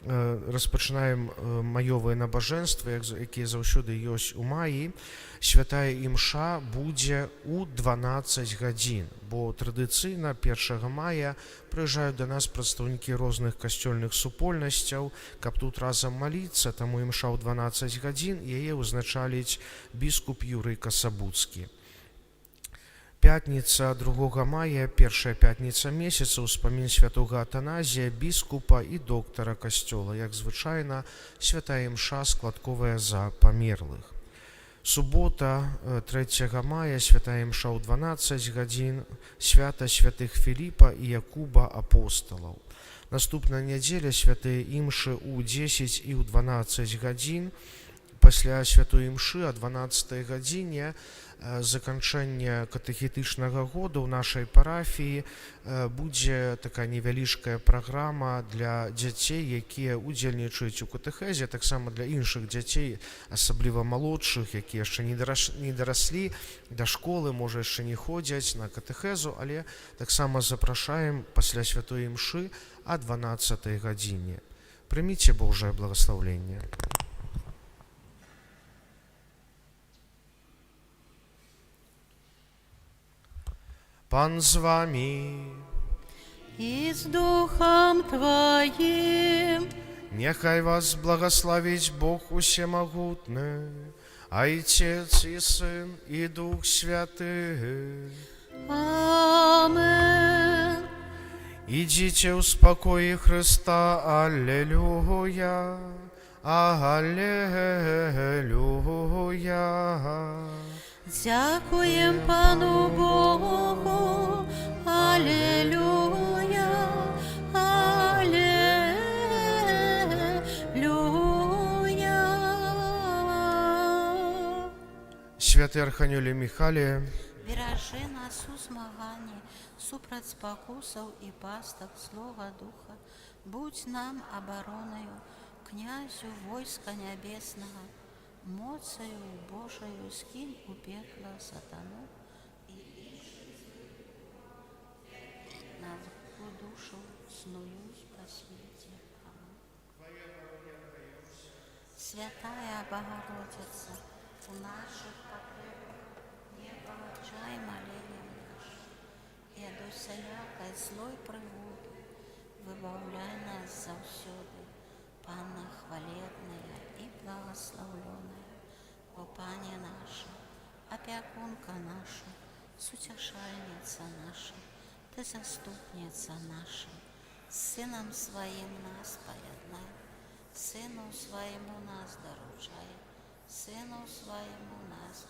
распачынаем маёвыя набажэнствы, якія заўсёды ёсць у маі. Святая імша будзе ў 12 гадзін, бо традыцыйна 1 мая прыязджаюць да нас прадстаўнікі розных касцёльных супольнасцяў, каб тут разам маліцца, таму імша ў 12 гадзін, яе ўзначаліць біскуп Юрый Касабуцкі. Пятніца 2 мая, першая пятніца месяца, ўспамін святога Атаназія, біскупа і доктара касцёла. Як звычайна, святая імша складковая за памерлых. Субота 3 мая, святая імша ў 12 гадзін, свята святых Філіпа і Якуба апосталаў. Наступная нядзеля, святыя імшы ў 10 і ў 12 гадзін. Пасля святой імшы о 12 гадзіне заканчэння катэхетычнага года ў нашай парафіі будзе такая невялічкая праграма для дзяцей, якія удзельнічаюць у катэхезе, таксама для іншых дзяцей, асабліва малодшых, якія яшчэ не дараслі да школы, можа, яшчэ не ходзяць на катэхезу, але таксама запрашаем пасля святой імшы о 12 гадзіне. Прыміце Божае благаслаўленне. Пан з вами и с Духом Твоим. Няхай вас благословить Бог усемогутный, Отец и Сын и Дух Святый. Амен. Идите в спокое Христа. Аллилуйя. Аллилуйя. Дякуем Пану Богу. Аллилуйя. Аллилуйя. Святый Архангеле Михале, Беражы нас у змаганні супраць спакусаў і пастак Слова Духа. Будь нам абаронаю, князю войска нябеснага, моцею Божою скинь у пекло сатану и на душу снуюсь по свете. Аминь. Святая Богородица, у наших потребах не получай моления наших, и от усялякой злой пригоды выбавляй нас завсёды, Панна хвалебная и благословленная, о Пане наша, опекунка наша, сутешальница наша, Ты заступница наша, Сыном Своим нас поеднай, Сыну Своему нас доручай, Сыну Своему нас.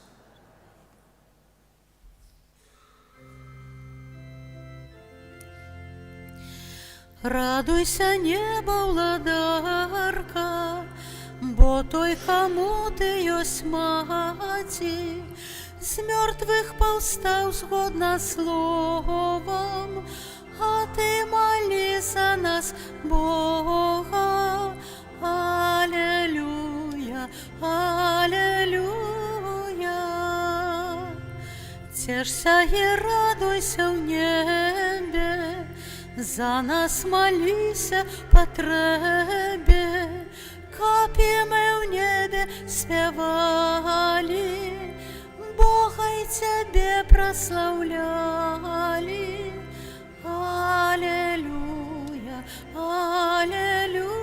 Радуйся, небо, владарка, бо той, кому ты ёсть маті, з мертвих повстав згодна словом, а ти молі за нас, Бога. Аллилуйя, аллилуйя. Тешься и радуйся в небе, за нас молися потребе, капі ми в небе спевали, Бога и Тебе прославляли. Аллилуйя, аллилуйя.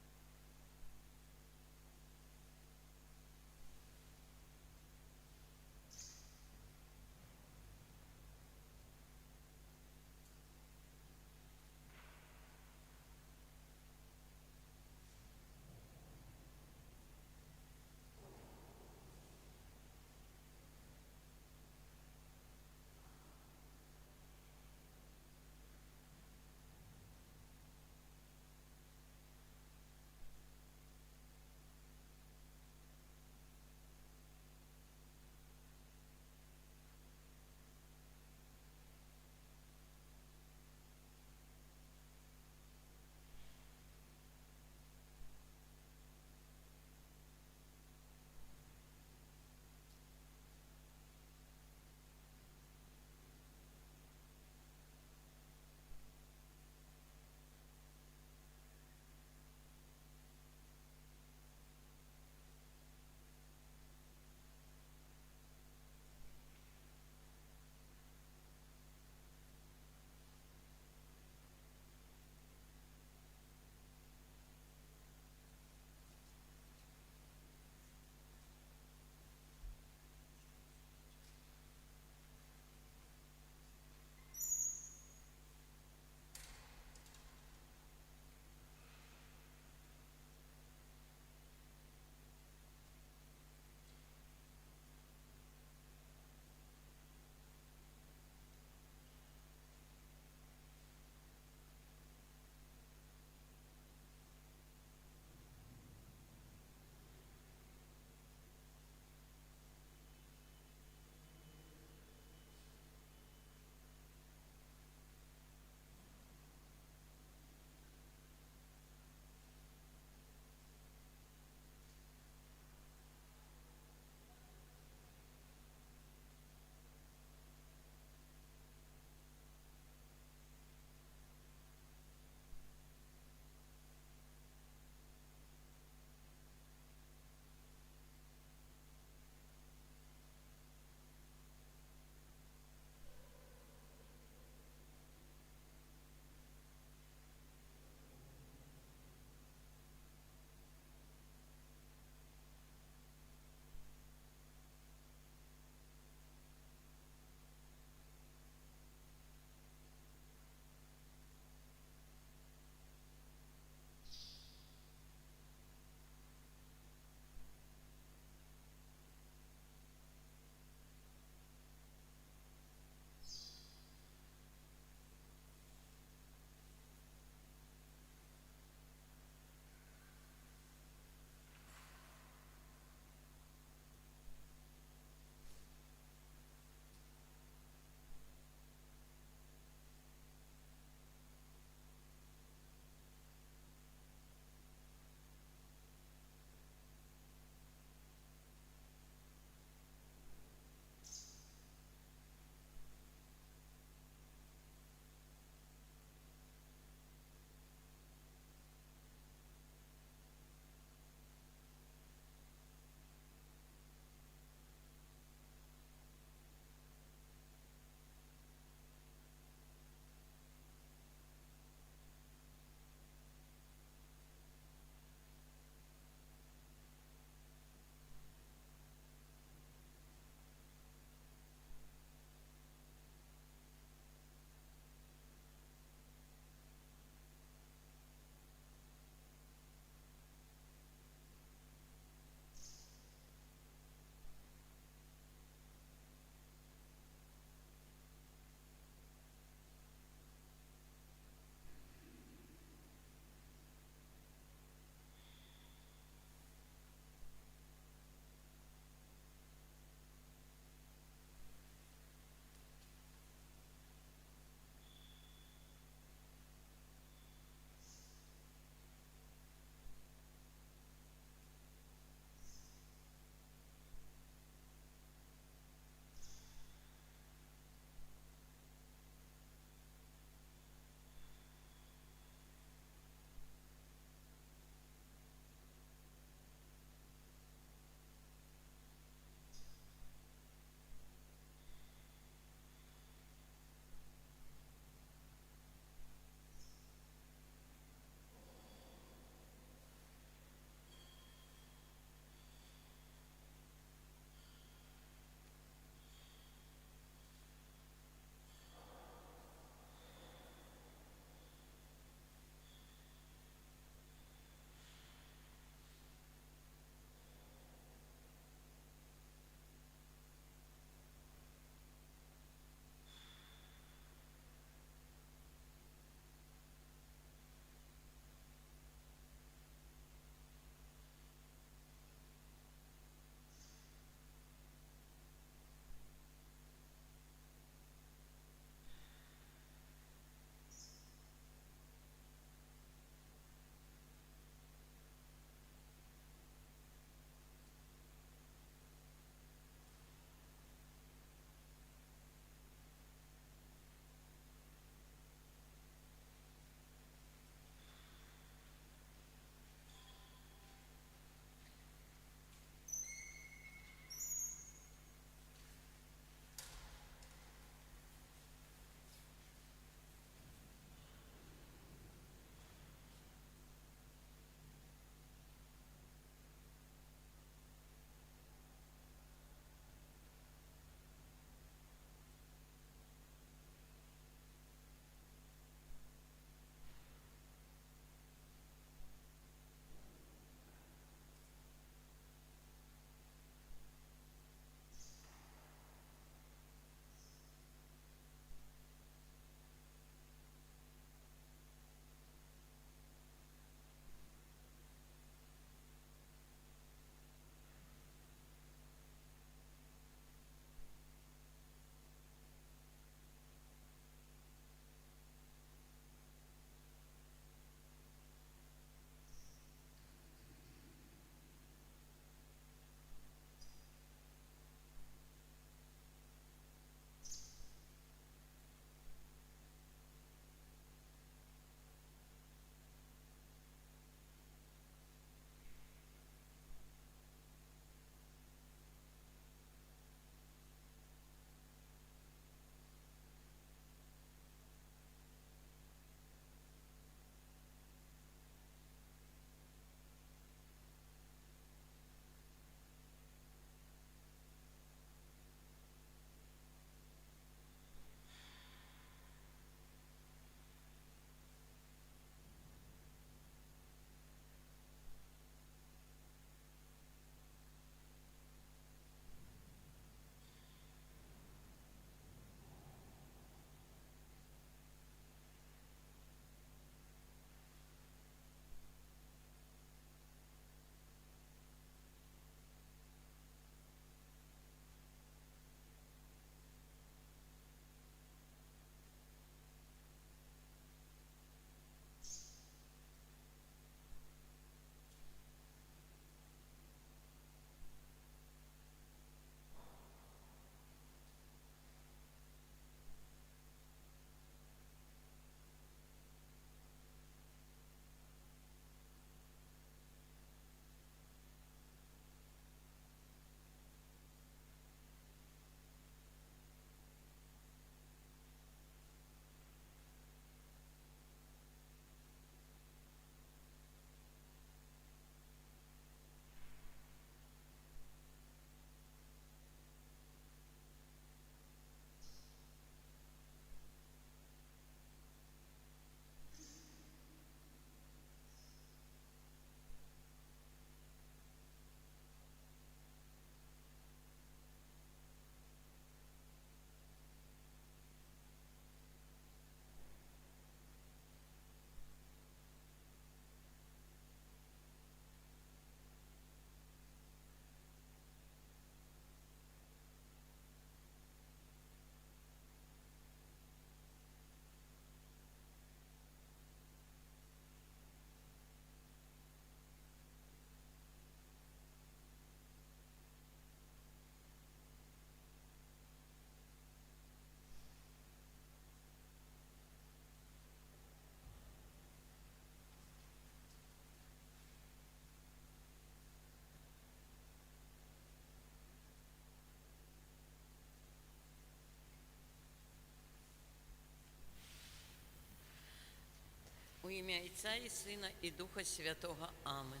Во имя Отца и Сына и Духа Святого. Амин.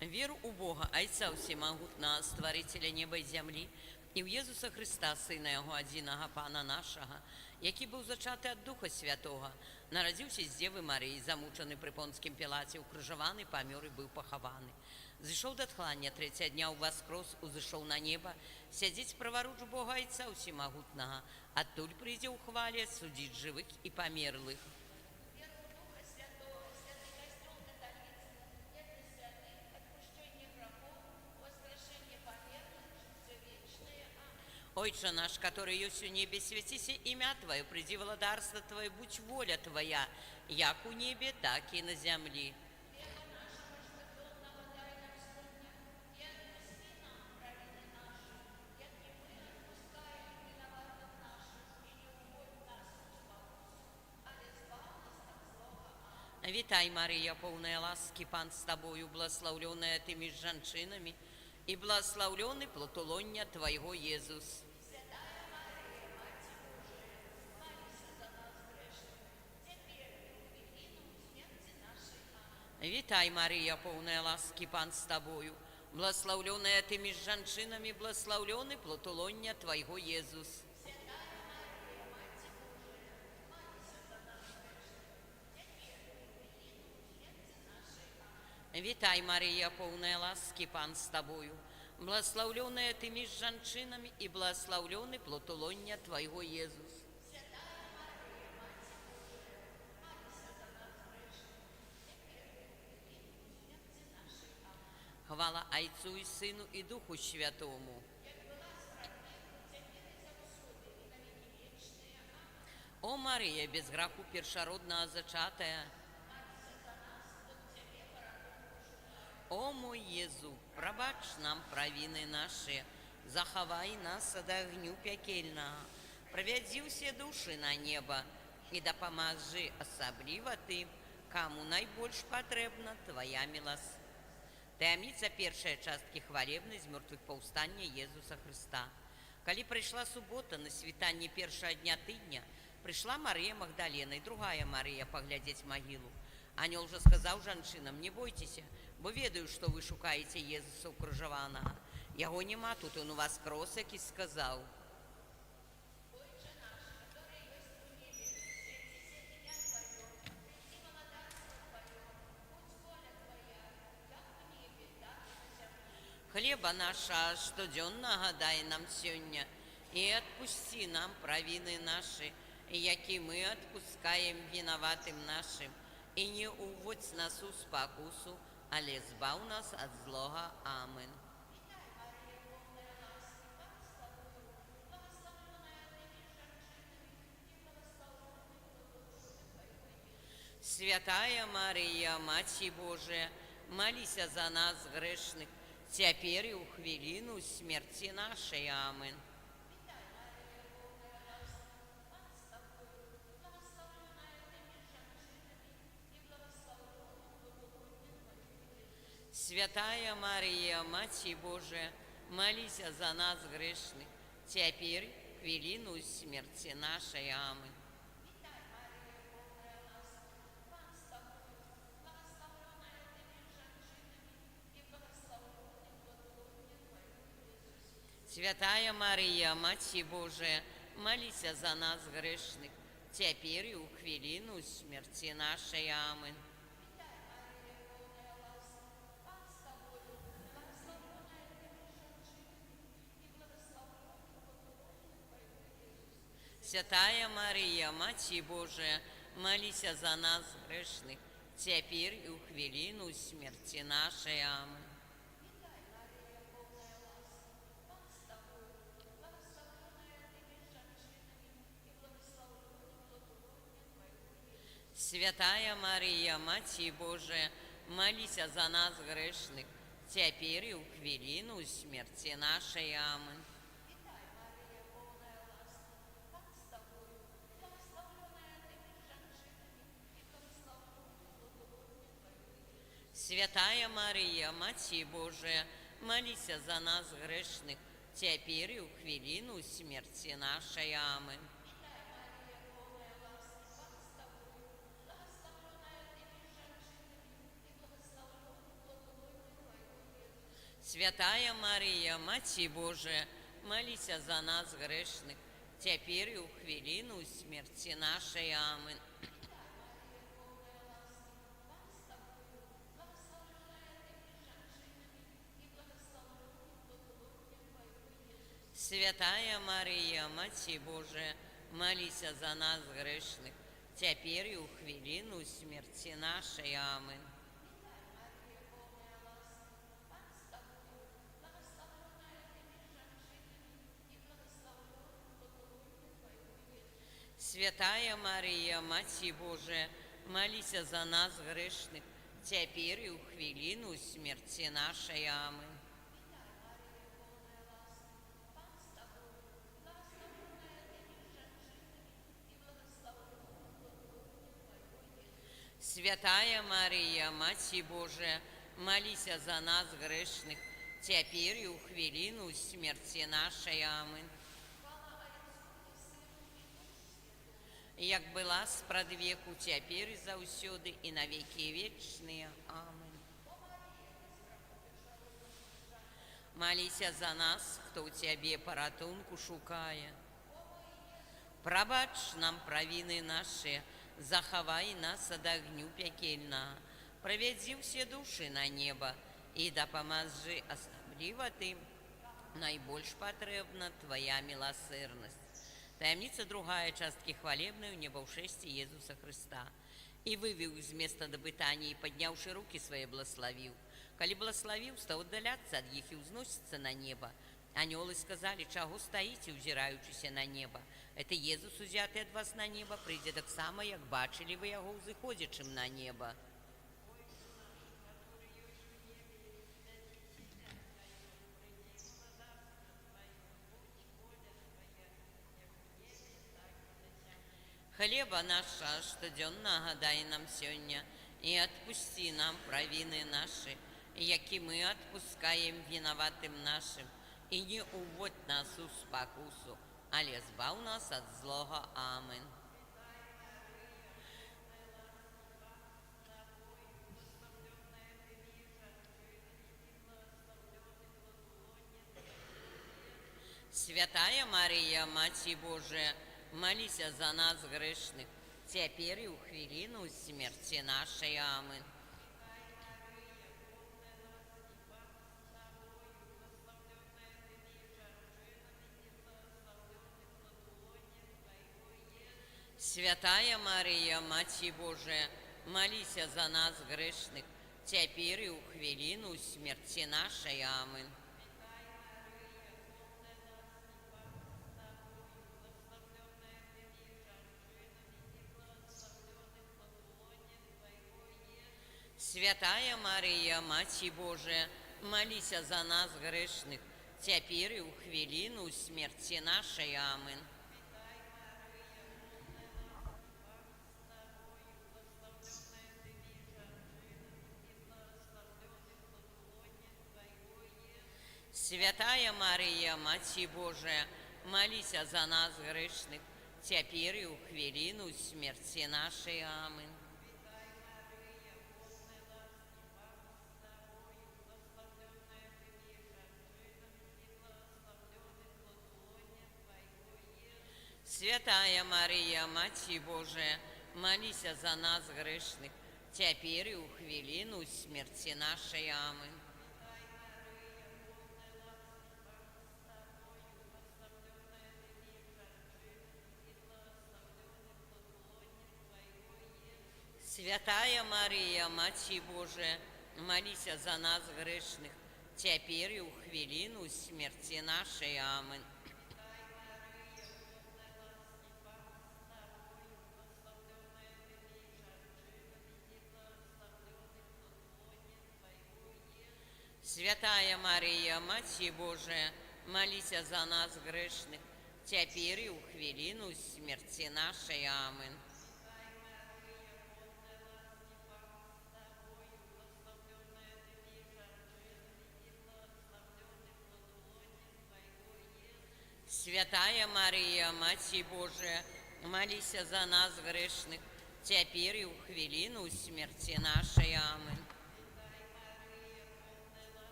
Веру у Бога, Отца Всемогутного, Створителя неба и земли, і в Єсуса Христа, Сина Його одиного, Пана нашого, який був зачатий від Духа Святого, народився з Діви Марії, замучений при Понтськім Пілаті, укрижований, помер і був похований. Зійшов до тхлання, третього дня воскрес, узійшов на небо, сидить праворуч Бога Отця Всемогутного, оттуль прийде у хвалі судить живих і померлих. Отче наш, который есть в небе, светися имя Твое, приди владарство Твое, будь воля Твоя, як у небе, так и на земле. Вітай, Марія, повная ласки, Пан с Тобою, благословленная Ты между женщинами, и благословленный плод лона Твоего, Иисус. Вітай, Марія, повная ласки, Пан с Тобою, благословленная Ты между женщинами, благословленный плод лона Твоего, Иисус. Вітай, Марія, повная ласки, Пан с Тобою, благословленная Ты между женщинами, и благословленный плод лона Твоего, Иисус. Хвала Отцу и Сыну и Духу Святому. О Мария, без граху першородного зачатая, о мой Єзу, пробач нам провины наши, заховай нас от огню пекельного, проведи все души на небо, и допоможи особливо Ты, кому найбольш потребна Твоя милость. Таємниця першої частки хвалебної з мертвих повстання Єсуса Христа. Коли прийшла субота на світанні першого дня тижня, прийшла Марія Магдалена і другая Марія поглядеть могилу. Ангел же сказав женщинам: не бойтеся, бо ведаю, що ви шукаєте Єсуса укрижованого. Його нема тут, він у вас кросик, і сказав: хлеба наша щоденного дай нам сьогодні, і отпусти нам провини наші, які ми отпускаем виноватым нашим, і не уводь нас у спокусу, але збав нас от злого. Амин. Святая Марія, Маті Божия, молися за нас грешних, теперь и у хвилину смерти нашей. Амин. Святая Мария, Маті Божия, молися за нас грешных, теперь в хвилину смерти нашей. Амин. Святая Мария, Маті Божия, молися за нас грешных, теперь и у хвилину смерти нашей. Амин. Святая Мария, Маті Божия, молися за нас грешных, теперь и у хвилину смерти нашей. Амин. Святая Мария, Маті Божия, молися за нас грешных, теперь и у хвилину смерти нашей. Амин. Святая Мария, Маті Божия, молися за нас грешных, теперь и у хвилину смерти нашей. Амин. Святая Мария, Матерь Божия, молись за нас грешных, теперь и в хвилину смерти нашей. Аминь. Святая Мария, Матерь Божия, молись за нас грешных, теперь и в хвилину смерти нашей. Аминь. Святая Мария, Матерь Божия, молись за нас грешных, теперь и в хвилину смерти нашей. Аминь. Святая Мария, Матерь Божия, молись за нас грешных, теперь и в хвилину смерти нашей. Аминь. Як была спрадвеку, теперь заўсёды и на веки вечные. Аминь. Молись за нас, кто у Тебе поратунку шукає. Прабач нам провины наши, захавай нас от огню пекельного, проведи все души на небо и допоможи, особливо ты, найбольш потребна Твоя милосердность. Таямница другая, частки хвалебной, в небоушествии Иисуса Христа. И вывел из места добытания, и, поднявши руки свои, благословил. Коли благословил, стал отдаляться от них и узноситься на небо. Анёлы сказали, чего стоите, узираючися на небо? Это Иисус, узятый от вас на небо, прийде так само, як бачили вы его узыходячим на небо. Хлеба наша, штоденно дай нам сегодня, и отпусти нам провины наши, яки мы отпускаем виноватым нашим, и не уводь нас в спокусу, але збав нас от злого. Аминь. Святая Мария, Матерь Божия, молись за нас грешных, теперь и в хвилину смерти нашей. Аминь. Святая Мария, Матерь Божия, молись за нас грешных, теперь и в хвилину смерти нашей. Аминь. Святая Мария, Матерь Божия, молись за нас грешных, теперь и в хвилину смерти нашей. Аминь. Святая Мария, Матерь Божия, молись за нас грешных, теперь и в хвилину смерти нашей. Аминь. Святая Мария, Матерь Божия, молись за нас грешных, теперь и в хвилину смерти нашей. Аминь. Святая Мария, Матерь Божия, молись за нас грешных, теперь и в хвилину смерти нашей. Аминь. Святая Мария, Матерь Божия, молись за нас грешных, теперь и в хвилину смерти нашей. Аминь. Святая Мария, Матерь Божия, молись за нас грешных, теперь и в хвилину смерти нашей. Аминь.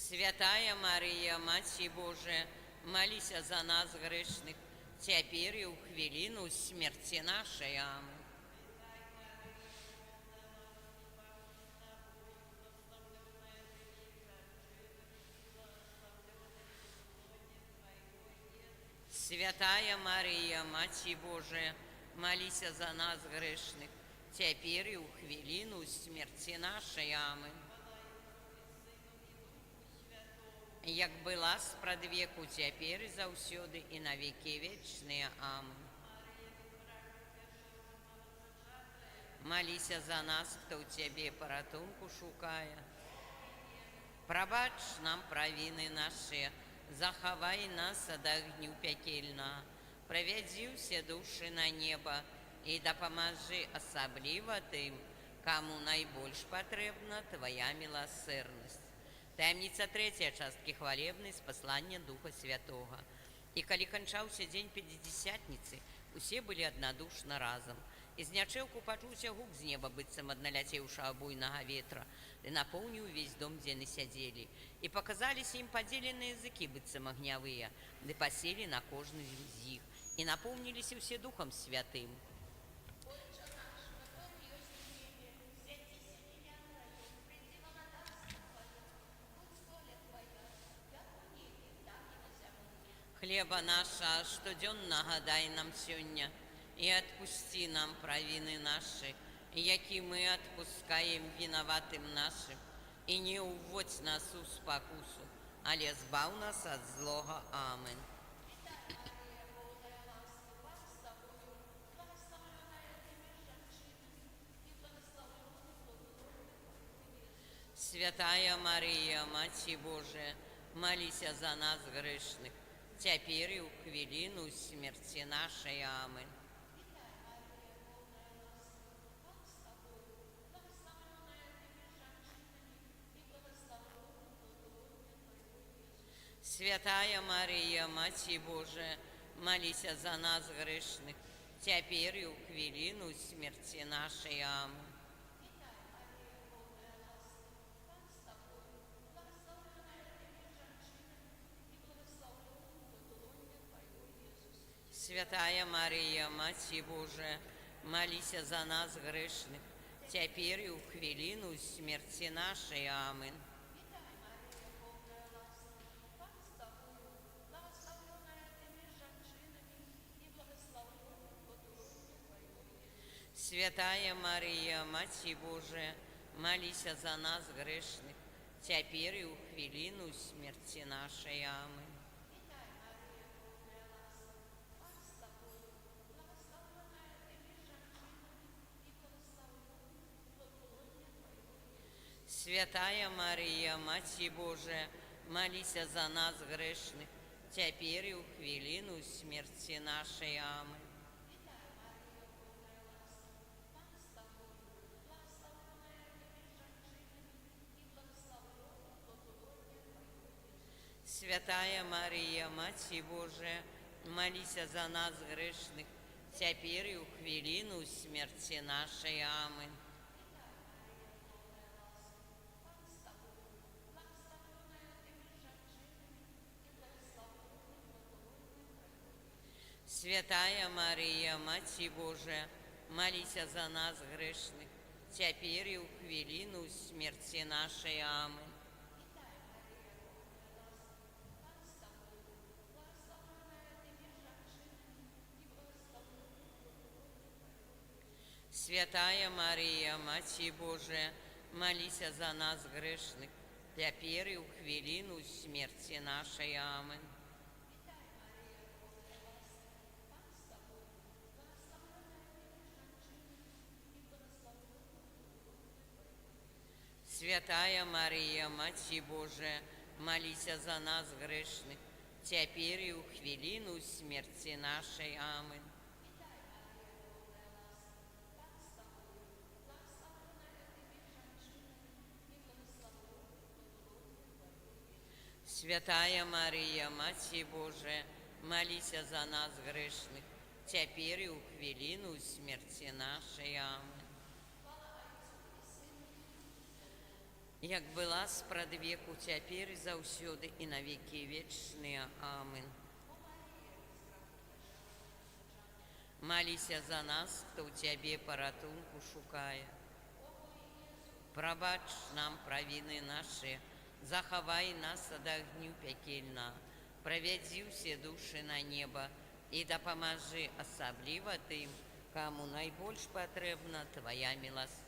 Святая Мария, Матерь Божия, молись за нас грешных, теперь и в хвилину смерти нашей. Аминь. Святая Мария, Матерь Божия, молись за нас грешных, теперь и в хвилину смерти нашей. Аминь. Як была спрадвеку, теперь и заўсёды и на веки вечные. Аминь. Молись за нас, кто у тебе порятунку шукая. Прабач нам провины наши, захавай нас ад огню пекельна, провядзі ўсе души на небо и дапамажы асабліва тым, кому найбольш патрэбна твоя милосердность. Таямница третья частки хвалебной с послания Духа Святого. И коли кончался день Пятидесятницы, усе были однодушно разом. И знячэўку пачуўся гук з неба, быццам ад наляцеўшага буйнага ветра, и напоўніў увесь дом, дзе яны сядзелі. И показаліся ім падзеленыя языкі, быццам агнявыя, ды паселі на кожны з іх, и напоўніліся ўсе Духом Святым. Хлеба наша штодзённага дай нам сёння, и отпусти нам провины наши, яки мы отпускаем виноватым нашим, и не уводь нас у спокусу, але збав нас от злого. Аминь. Святая Мария, Матерь Божия, молись за нас грешных, теперь и в хвилину смерти нашей. Аминь. Святая Мария, Матерь Божия, молись за нас грешных, теперь и в хвилину смерти нашей. Аминь. Святая Мария, Матерь Божия, молись за нас грешных, теперь и в хвилину смерти нашей. Аминь. Святая Мария, Матерь Божия, молись за нас грешных, теперь и в хвилину смерти нашей. Аминь. Святая Мария, Матерь Божия, молись за нас грешных, теперь и в хвилину смерти нашей. Аминь. Святая Мария, Матерь Божия, молись за нас грешных, теперь и в хвилину смерти нашей. Аминь. Святая Мария, Матерь Божия, молись за нас грешных, теперь и в хвилину смерти нашей. Аминь. Святая Мария, Матерь Божия, молись за нас грешных, теперь и в хвилину смерти нашей. Аминь. Святая Мария, Матерь Божия, молись за нас грешных, теперь и в хвилину смерти нашей. Аминь. Святая Мария, Матерь Божия, молись за нас грешных, теперь и в хвилину смерти нашей. Аминь. як была спрадвеку, цяпер і заўсёды і на векі вечныя. Амин. Маліся за нас, хто ў Цябе паратунку шукае. Прабач нам правіны нашы, захавай нас ад агню пякельна, правядзі ўсе душы на неба і дапамажы асабліва тым, каму найбольш патрэбна Твая міласць.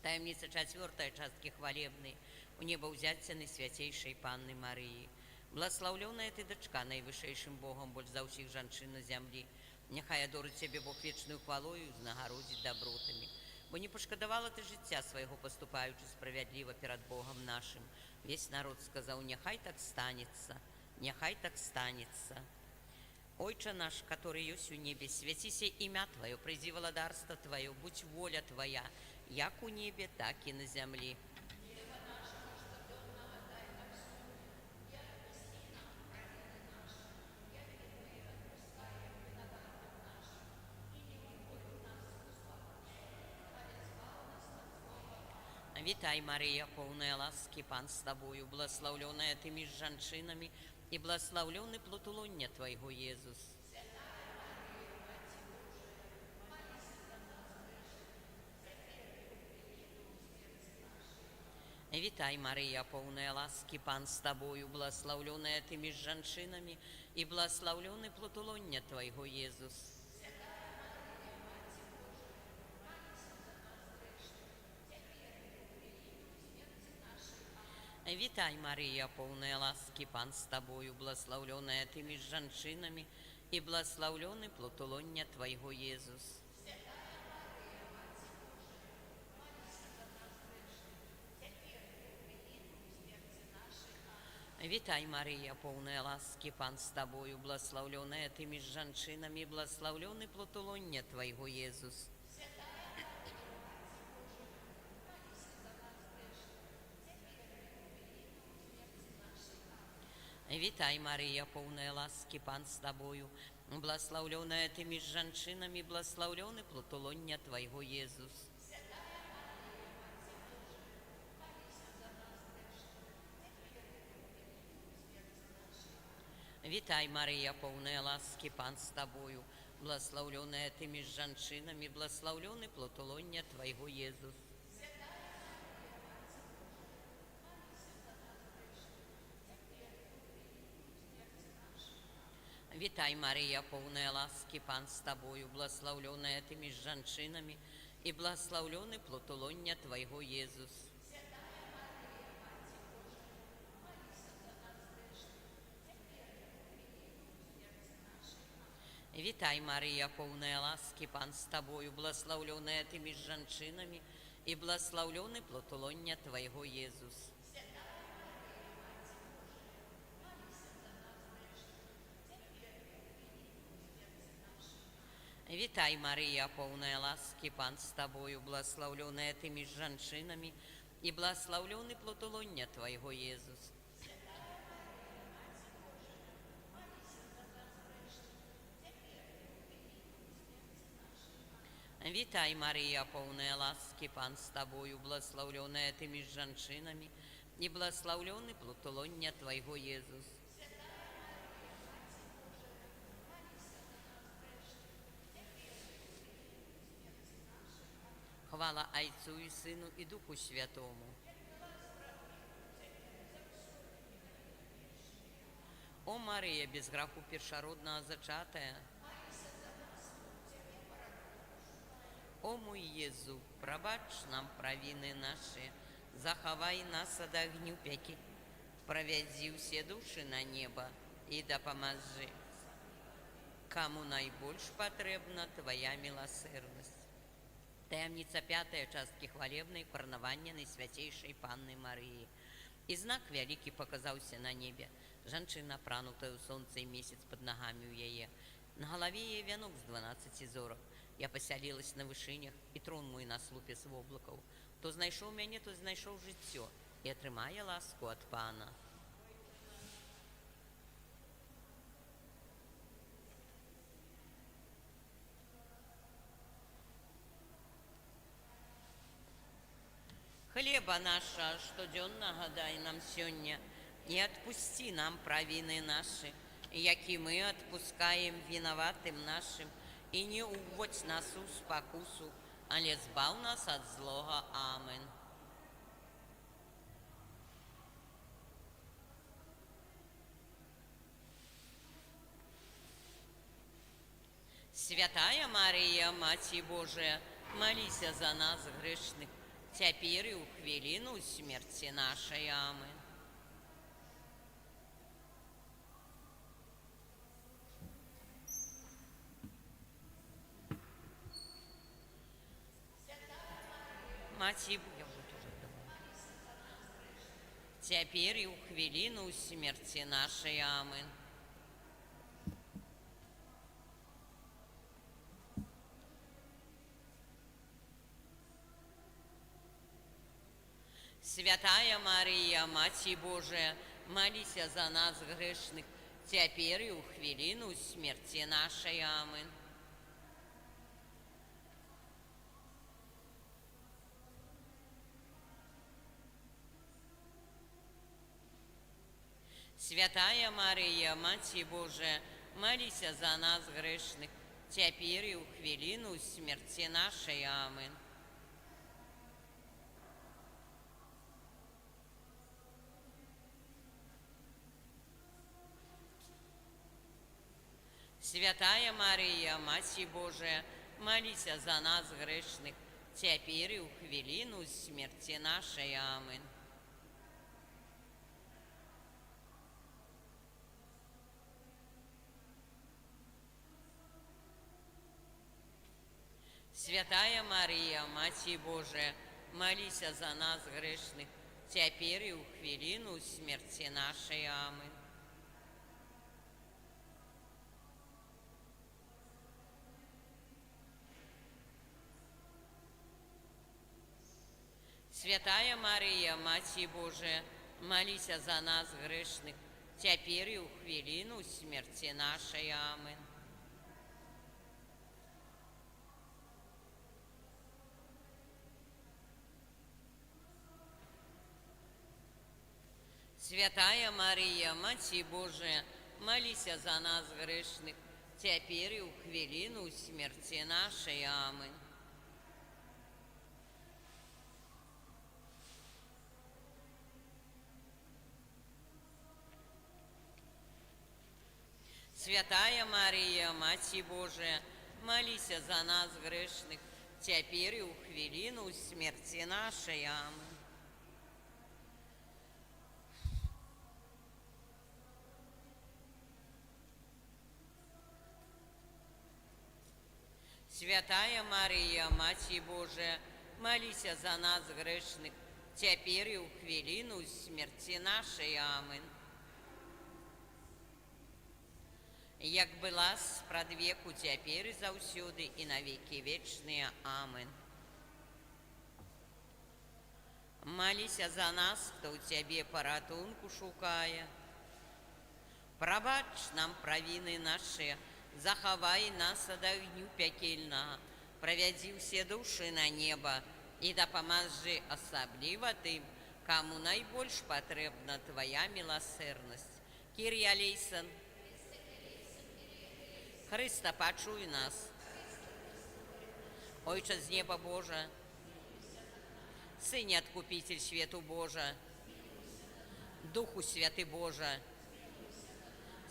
Таямніца 4 часткі хвалебнай, у неба ўзяццяны свяцейшай Панны Марыі. Бласлаўлёная Ты, дачка, найвышэйшым Богам больш за ўсіх жанчын на зямлі. Няхай адорыць Цябе Бог вечную хвалою і узнагародзіць дабротамі. Бо не пашкадавала Ты жыцця свайго, паступаючы справядліва перад Богом нашым. Весь народ сказаў: няхай так станецца, няхай так станецца. Ойча наш, который ёсць у небе, свяціся імя Тваё, прыйдзі валадарства Тваё, будь воля Твая, як у небе, так і на зямлі. Вітай, Марія, поўная ласкі, Пан з Табою, бласлаўлёная Ты між жанчынамі, і бласлаўлёны плод улоння Твайго, Езус. Вітай, Марія, поўная ласкі, Пан з Табою, бласлаўлёная Ты між жанчынамі, і бласлаўлёны плод улоння Твайго, Езус. Вітай, Марія, поўная ласкі, Пан з Табою, бласлаўлёная Ты між жанчынамі, і бласлаўлёны плод улоння Твайго, Езус. Вітай, Марія, поўная ласкі, Пан з Табою, бласлаўлёная Ты між жанчынамі, і бласлаўлёны плод улоння Твайго, Езус. Вітай, Марія, поўная ласкі, Пан з Табою, бласлаўлёная Ты між жанчынамі, бласлаўлёны плод улоння Твайго, Езус. Вітай, Марія, поўная ласкі, Пан з Табою, бласлаўлёная Ты між жанчынамі, бласлаўлёны плод улоння Твайго, Езус. Вітай, Марія, поўная ласкі, Пан з Табою, бласлаўлёная Ты між жанчынамі, і бласлаўлёны плод улоння Твайго, Езус. Вітай, Марія, поўная ласкі, Пан з Табою, бласлаўлёная Ты між жанчынамі, і бласлаўлёны плод улоння Твайго, Езус. Вітай, Марія, поўная ласкі, Пан з Табою, бласлаўлёная Ты між жанчынамі, і бласлаўлёны плод улоння Твайго, Езус. Вітай, Марія, поўная ласкі, Пан з Табою, бласлаўлёная Ты між жанчынамі, і бласлаўлёны плод улоння Твайго, Езус. Хвала Айцу і Сину і Духу Святому. О, Марія, без граху першароднага зачатая, о мой Езу, прабач нам правіны нашы, захавай нас ад агню пекі, правядзі ўсе душы на неба і дапамажы, каму найбольш патрэбна Твая міласэрнасць. Таямніца 5 часткі хвалебнай, карнавання найсвяцейшай Панны Марыі. І знак вялікі паказаўся на небе. Жанчына, апранутая ў сонца і месяц пад нагамі ў яе. На галаве яе вянок з 12 зорак. Я пасялілась на вышынях, і трон мой на слупе з воблакаў. То знайшоў мяне, то знайшоў жыццё, і атрымае ласку ад Пана. Хлеба наша штодзённага дай нам сёння, и отпусти нам провины наши, яки мы отпускаем виноватым нашим, и не уводь нас у спокусу, але збав нас от злого. Амин. Святая Мария, Матерь Божия, молись за нас грешных, теперь и у хвилину смерти нашей. Амин. Матерь теперь и у хвилину смерти нашей. Амин. Святая Мария, Матерь Божия, молись за нас грешных, теперь и у хвилину смерти нашей. Амин. Святая Мария, Матерь Божия, молись за нас грешных, теперь и у хвилину смерти нашей. Амин. Святая Мария, Матерь Божия, молись за нас грешных, теперь и у хвилину смерти нашей. Амин. Святая Мария, Матерь Божия, молись за нас грешных, теперь и у хвилину смерти нашей. Амин. Святая Мария, Матерь Божия, молись за нас грешных, теперь и у хвилину смерти нашей. Амин. Святая Мария, Матерь Божия, молись за нас грешных, теперь и у хвилину смерти нашей. Амин. Святая Мария, Матерь Божия, молись за нас грешных, теперь и у хвилину смерти нашей. Амин. Святая Мария, Матерь Божия, молись за нас грешных, теперь и у хвилину смерти нашей. Амин. Як была спрад веку, теперь заўсёды и на веки вечные. Амин. Молись за нас, кто у тебе поратунку шукая. Прабач нам провины наши, захавай нас ад агню пякельнага, правядзі ўсе душы на неба і дапамажы асабліва тым, каму найбольш патрэбна твоя міласэрнасць. Кір'я лейсан, Христа, пачуй нас. Ойче з неба Божа, Сыне Откупитель свету Божа, Духу Святы Божа,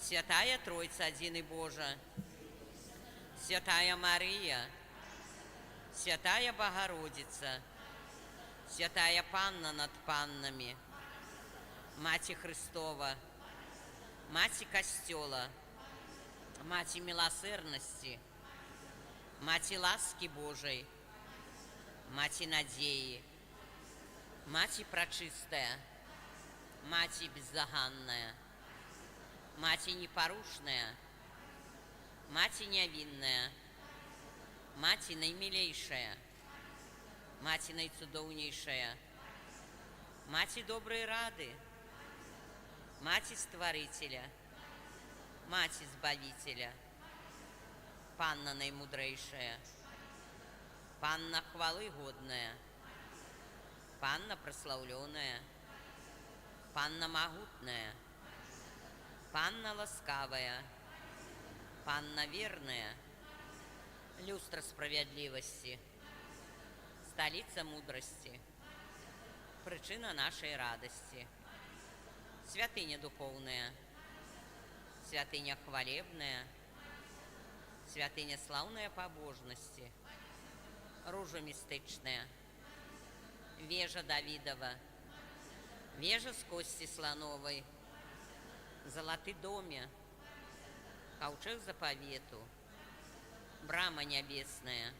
Святая Тройца Один и Божа, Святая Мария, Святая Богородица, Святая Панна над паннами, Мати Христова, Мати Костела, Мати милосердности, Мати ласки Божией, Мати надеи, Мати прочистая, Мати беззаганная, Мати непорушная, Мати невинная, Мати наимилейшая, Мати наицудовнейшая, Мати доброй рады, Мати Створителя, Мати Збавителя, Панна наимудрейшая, Панна хвалы годная, Панна прославленная, Панна могутная, Панна ласкавая, Панна верная, люстра справедливости, столица мудрости, причина нашей радости, святыня духовная, святыня хвалебная, святыня славная побожности, ружа мистычная, вежа Давидова, вежа с кости слоновой, золоты доме, ковчег заповету, брама небесная,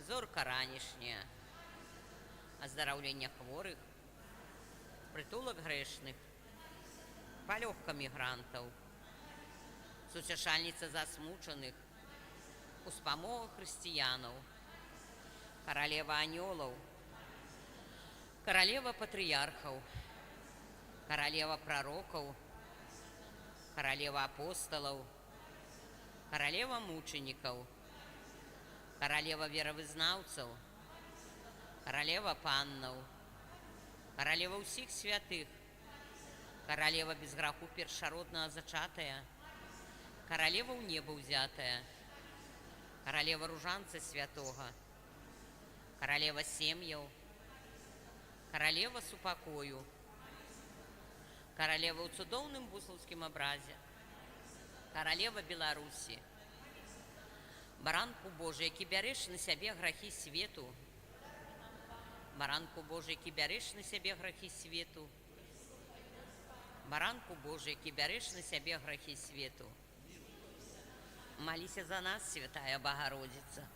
зорка ранішняя, оздоровление хворых, притулок грешных, полегка мигрантов, сутешальница засмученных, успомога християнов, королева анелов, королева патриархов, королева пророков, королева апостолов, королева мучеников, королева веровызнавцев, королева паннов, королева всех святых, королева без греху першородного зачатая, королева у небо взятая, королева ружанца святого, королева семьев, королева с упокою, королева у цудовным бусловским образе, королева Беларуси, баранку Божий, який береш на себе грехи свету, баранку Божий, який береш на себе грехи свету, баранку Божий, який береш на себе грехи свету. Молись за нас, Святая Богородица.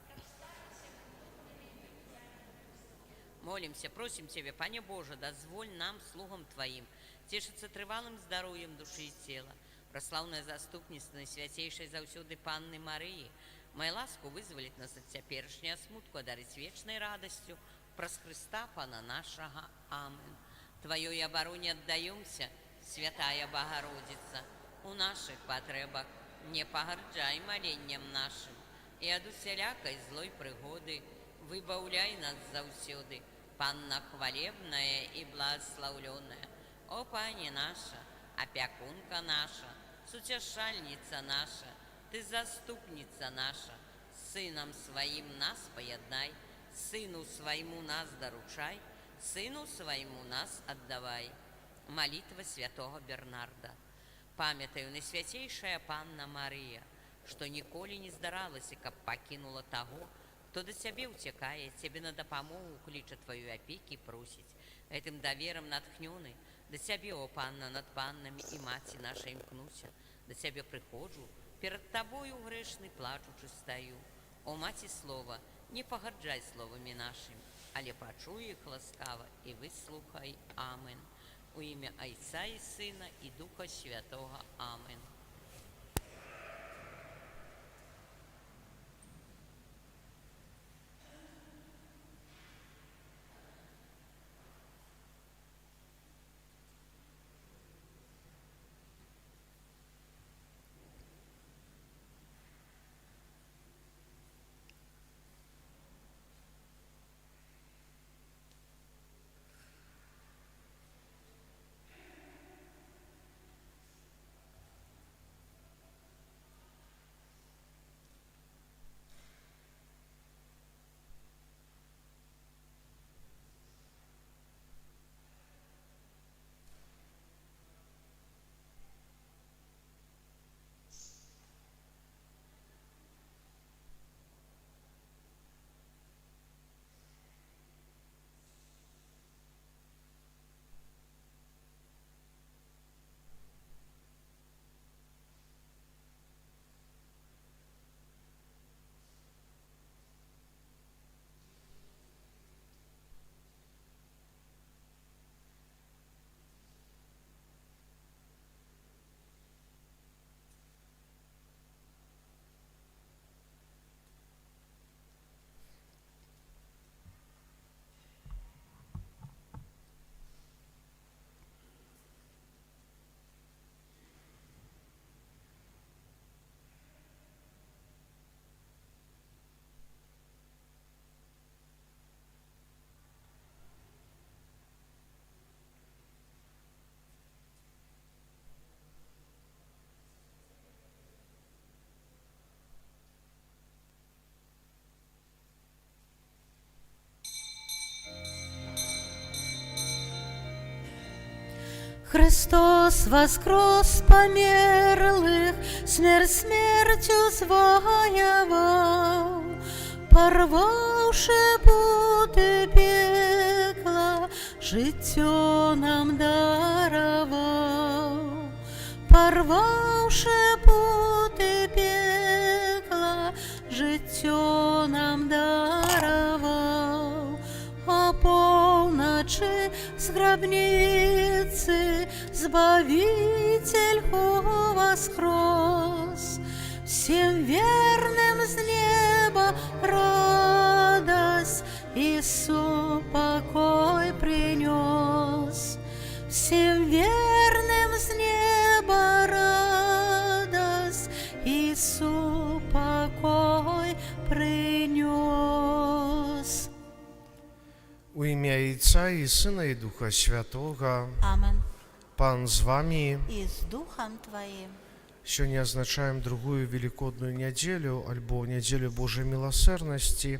Молимся, просим Тебя, Пане Боже, дозволь нам, слугам Твоим, тешиться тривалым здоровьем души и тела, прославное заступництво Святейшей завсёды Панны Марии, мою ласку вызволить нас от теперешнего смутку, одарить вечной радостью, прос Христа Пана нашего. Амин. Твоей обороне отдаемся, Святая Богородица, у наших потребах не погорджай молением нашим, и от усялякой злой пригоды выбавляй нас завсёды, Панна хвалебная и благословленная. О, Пани наша, опекунка наша, сутешальница наша, Ты заступница наша, Сыном Своим нас поеднай, Сыну Своему нас доручай, Сыну Своему нас отдавай. Молитва святого Бернарда. Памятаю, наисвятейшая Панна Мария, что николи не здаралася, каб покинула того, кто до Тебе утекает, Тебе на допомогу клича Твою опеки просить. Этим довером натхненный, до Тебе, о Панна, над паннами и Мати нашей мкнуся, до Тебе приходжу, перед Тобою грешный плачучи стою. О Мати Слова, не погаджай словами нашими, але почуй их ласкаво и выслухай. Амин. У ім'я Отця і Сина і Духа Святого. Амин. Христос воскрес померлых, смерть смертью звоевал, порвавши путы пекла, життя нам даровал. Порвавши путы пекла, життя нам даровал. А полночи с гробницы Збавитель воскрес, всем верным с неба радость и покой принес. Всем верным с неба радость и покой принес. У ім'я Отця і Сина і Духа Святого. Амен. Пан з вами. И с Духом Твоим. Сёння адзначаем другую великодную нядзелю, альбо нядзелю Божай міласэрнасці.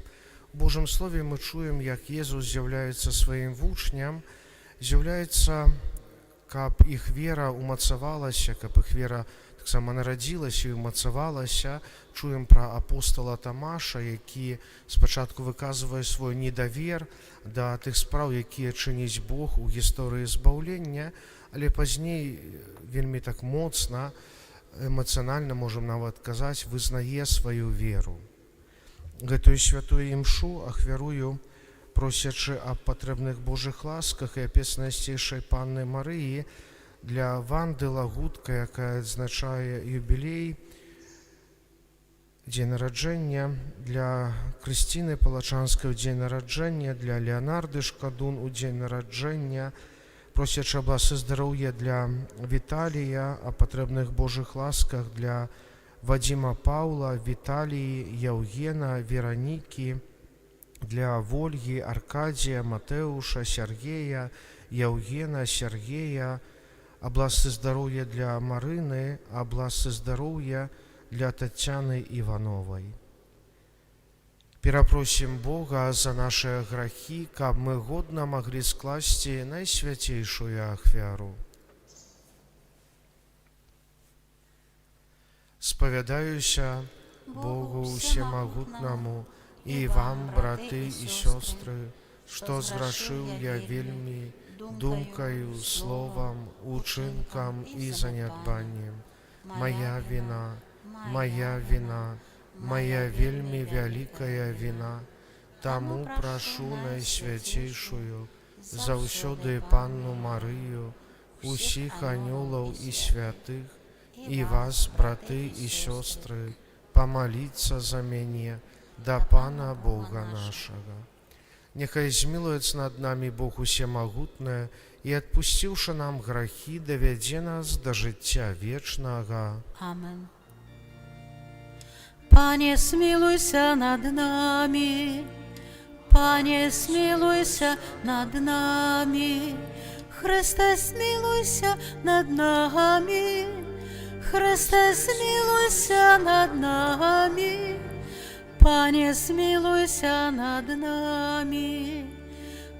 У Божым слове мы чуем, як Езус з'яўляецца сваім вучням, з'яўляецца, каб іх вера умацавалася, каб іх вера таксама нарадзілася і умацавалася. Чуем пра апостола Тамаша, які спачатку выказвае свой недавер да тых спраў, якія чыніць Бог у гісторыі збаўлення, але пазней вельмі так моцна, эмацыянальна, можам нават казаць, вызнае сваю веру. Гэтую святую імшу ахвярую, просячы аб патрэбных Божых ласках і апец Найсвяцейшай Панны Марыі для Ванды Лагутка, якая адзначае юбілей, дзень нараджэння, для Крысціны Палачанскай у дзень нараджэння, для Леанарды Шкадун у дзень нараджэння, просячы аб ласцы здароўя для Віталія, а патрэбных Божых ласках для Вадзіма Паўла, Віталіі, Яўгена, Веранікі, для Вольгі, Аркадія, Матэуша, Сергея, Яўгена, Сергея, аб ласцы здароўя для Марыны, аб ласцы здароўя для Тацяны Івановай. Перапросім Бога за наши грахі, каб мы годна маглі скласці найсвяцейшую ахвяру. Спавядаюся Богу Всемагутнаму і вам, браты і сёстры, што зграшыў я вельмі думкаю, словам, учынкам і занядбаннем. Моя вина, моя вина, моя вельмі вялікая вина, таму прашу найсвяцейшую, заўсёды Панну Марыю, усіх анёлаў і святых, і вас, браты і сёстры, памаліцца за мяне да Пана Бога нашага. Няхай змілуецца над намі Бог усемагутны і, адпусціўшы нам грахі, давядзе нас да жыцця вечнага. Амен. Пане, смилуйся над нами, Пане, смилуйся над нами, Христе, смилуйся над нами, Христе, смилуйся над нами, Пане, смилуйся над нами,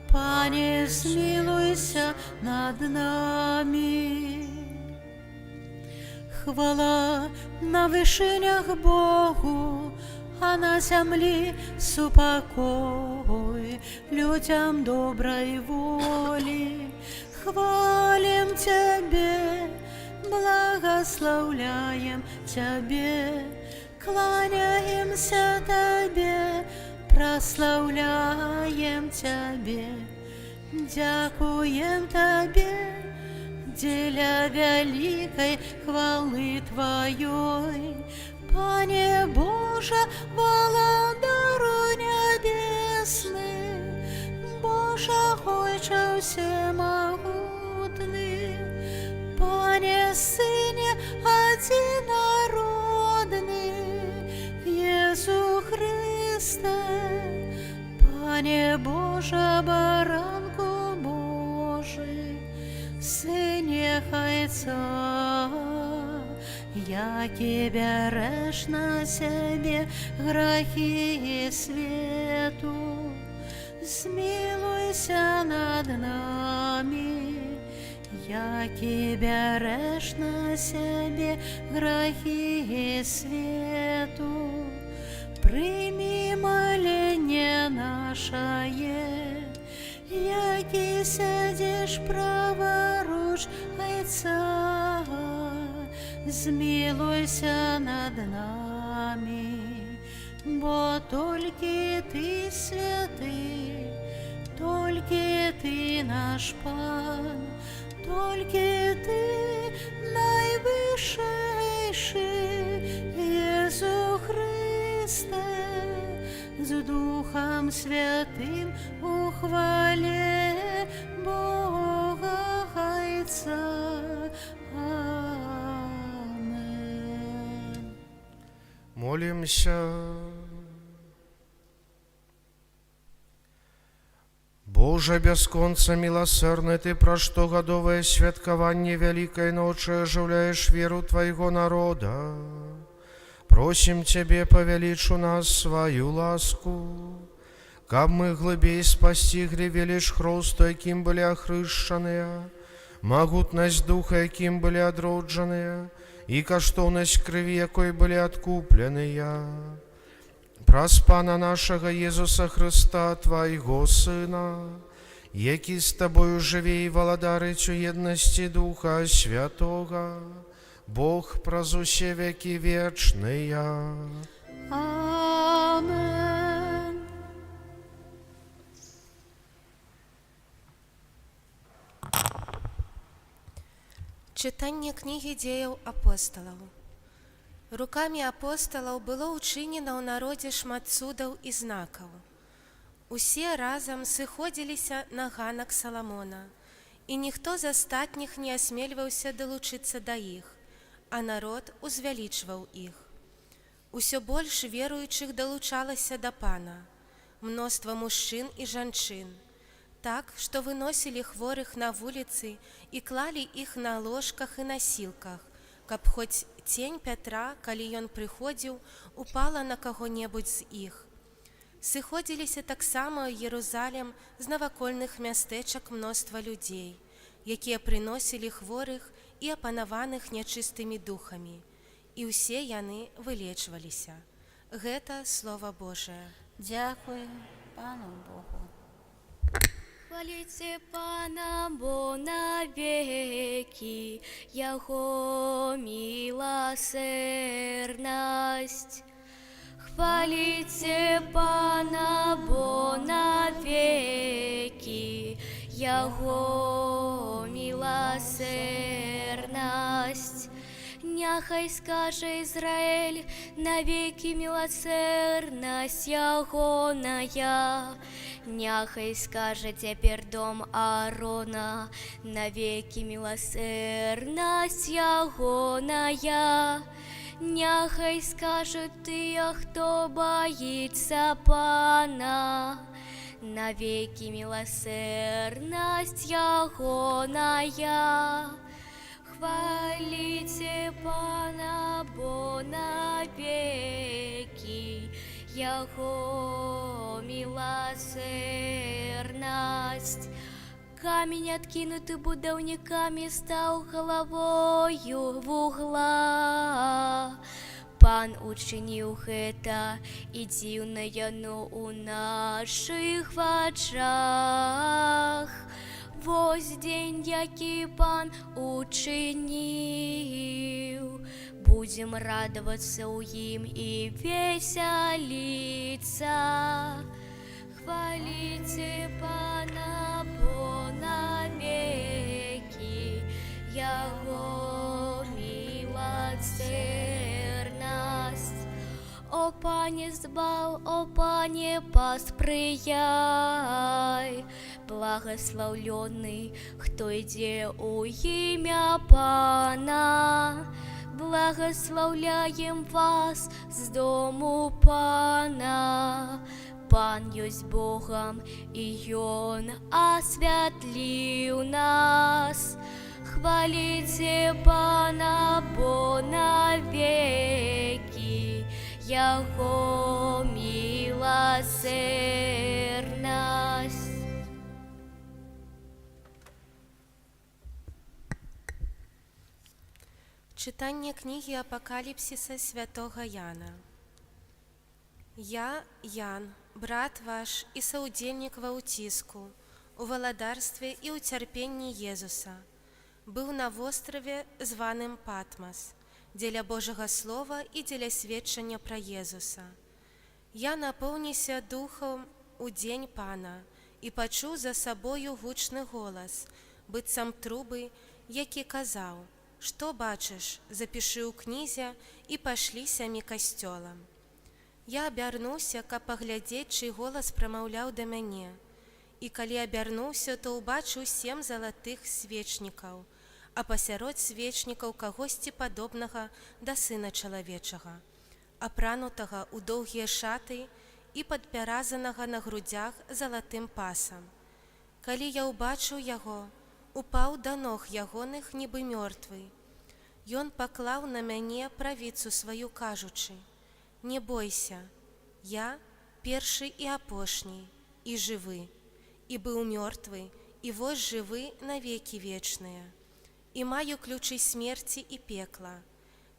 Пане, смилуйся над нами. Хвала на вишинях Богу, а на землі супокой людям доброй воли. Хвалим Тебе, благословляем Тебе, кланяемся Тебе, прославляем Тебе, дякуем Тебе, деля великой хвалы Твоей. Пане Боже, володару небесный, Боже, Отче всемогутный, Пане Сыне одинородный, Иисус Христе, Пане Боже, баранку Божий, Сыне Хайца, яки берешь на себе грехи и свету, смилуйся над нами, які береш на себе грехи свету. Прими моление нашее, які сядешь праворуч Отца, змилуйся над нами, бо только Ты святый, только Ты наш Пан, только Ты найвышейший, Иисус Христе, с Духом Святым у хвале Бога Отца. Амен. Молимся. Боже, бясконца милосердны, Ты пра штогадовае святкаванне Вялікай ночы оживляешь веру Твайго народа. Просим Тебе, павялічу нас свою ласку, каб мы глыбей спасціглі веліч хросту, якім былі ахрышчаныя, магутнасць духа, якім былі адроджаныя, і каштоўнасць крыві, якой былі адкупленыя. Праз Пана нашага Езуса Христа, Твайго Сына, які з Табою жыве і валадарыць у еднасці Духа Святога, Бог праз усе векі вечныя. Амен. Чытанне кнігі дзеяў апосталаў. Рукамі апосталаў было ўчынена ў народзе шмат цудаў і знакаў. Усе разам сыходзіліся на ганак Саламона, і ніхто з астатніх не асмельваўся далучыцца да іх, а народ узвялічваў іх. Усё больш веруючых далучалася да Пана, мноства мужчын і жанчын, так, што выносілі хворых на вуліцы і клалі іх на ложках і насілках, каб хоць цень Пятра, калі ён прыходзіў, упала на каго-небудзь з іх. Сыходзіліся таксама ў Єрусалем з навакольных мястэчак мноства людзей, якія прыносілі хворых і апанаваных нячыстымі духамі, і ўсе яны вылечваліся. Гэта Слова Божае. Дякую Пану Богу. Хваліце Пана, бо навеки Яго милосердность. Хваліце Пана, бо навеки Яго милосердность. Няхай скаже Израиль, навеки милосердность Ягоная. Няхай скаже цяпер дом Аарона, навеки милосердность Ягоная. Няхай скажут тыя, хто боится Пана, навеки милосердность Ягоная. Хваліце Пана, бо навеки Яго милосердность. Камень, откинутый будаўнікамі, стаў галавою вугла. Пан учыніў гэта, і дзіўна яно ў нашых вачах. Вось дзень, які Пан учыніў, будзем радавацца ў ім і весяліцца. Хваліце Пана, бо навеки Яго милосердность. О Пане, збаў, о Пане, паспрыяй, благословленный, хто ідзе ў імя Пана. Благословляем вас з дому Пана. Пан ёсць Богом, і Ён асвятліў нас. Хваліце Пана, бо навеки Яго милосердность. Читання книги Апокалипсиса святого Яна. Я, Ян, брат ваш и соудельник в утиску, у валадарстве и у терпении Иисуса, был на острове, званым Патмос, деля Божьего Слова и деля сведчення про Иисуса. Я наповнився духом у день Пана и почув за собою гучний голос, быццам труби, який казав: «Что бачиш, запиши у книзі і пошли сямі костёлам». Я абярнуўся, каб паглядзець, чый голас прамаўляў да мяне. І калі абярнуўся, то ўбачыў 7 залатых свечнікаў, а пасярод свечнікаў кагосьці падобнага да сына чалавечага, апранутага ў доўгія шаты і падпяразанага на грудзях залатым пасам. Калі я ўбачыў яго, упаў да ног ягоных, нібы мёртвы. Ён паклаў на мяне правіцу сваю, кажучы: «Не бойся, я першы і апошні, і жывы, і быў мёртвы, і вось жывы на векі вечныя, і маю ключы смерці і пекла.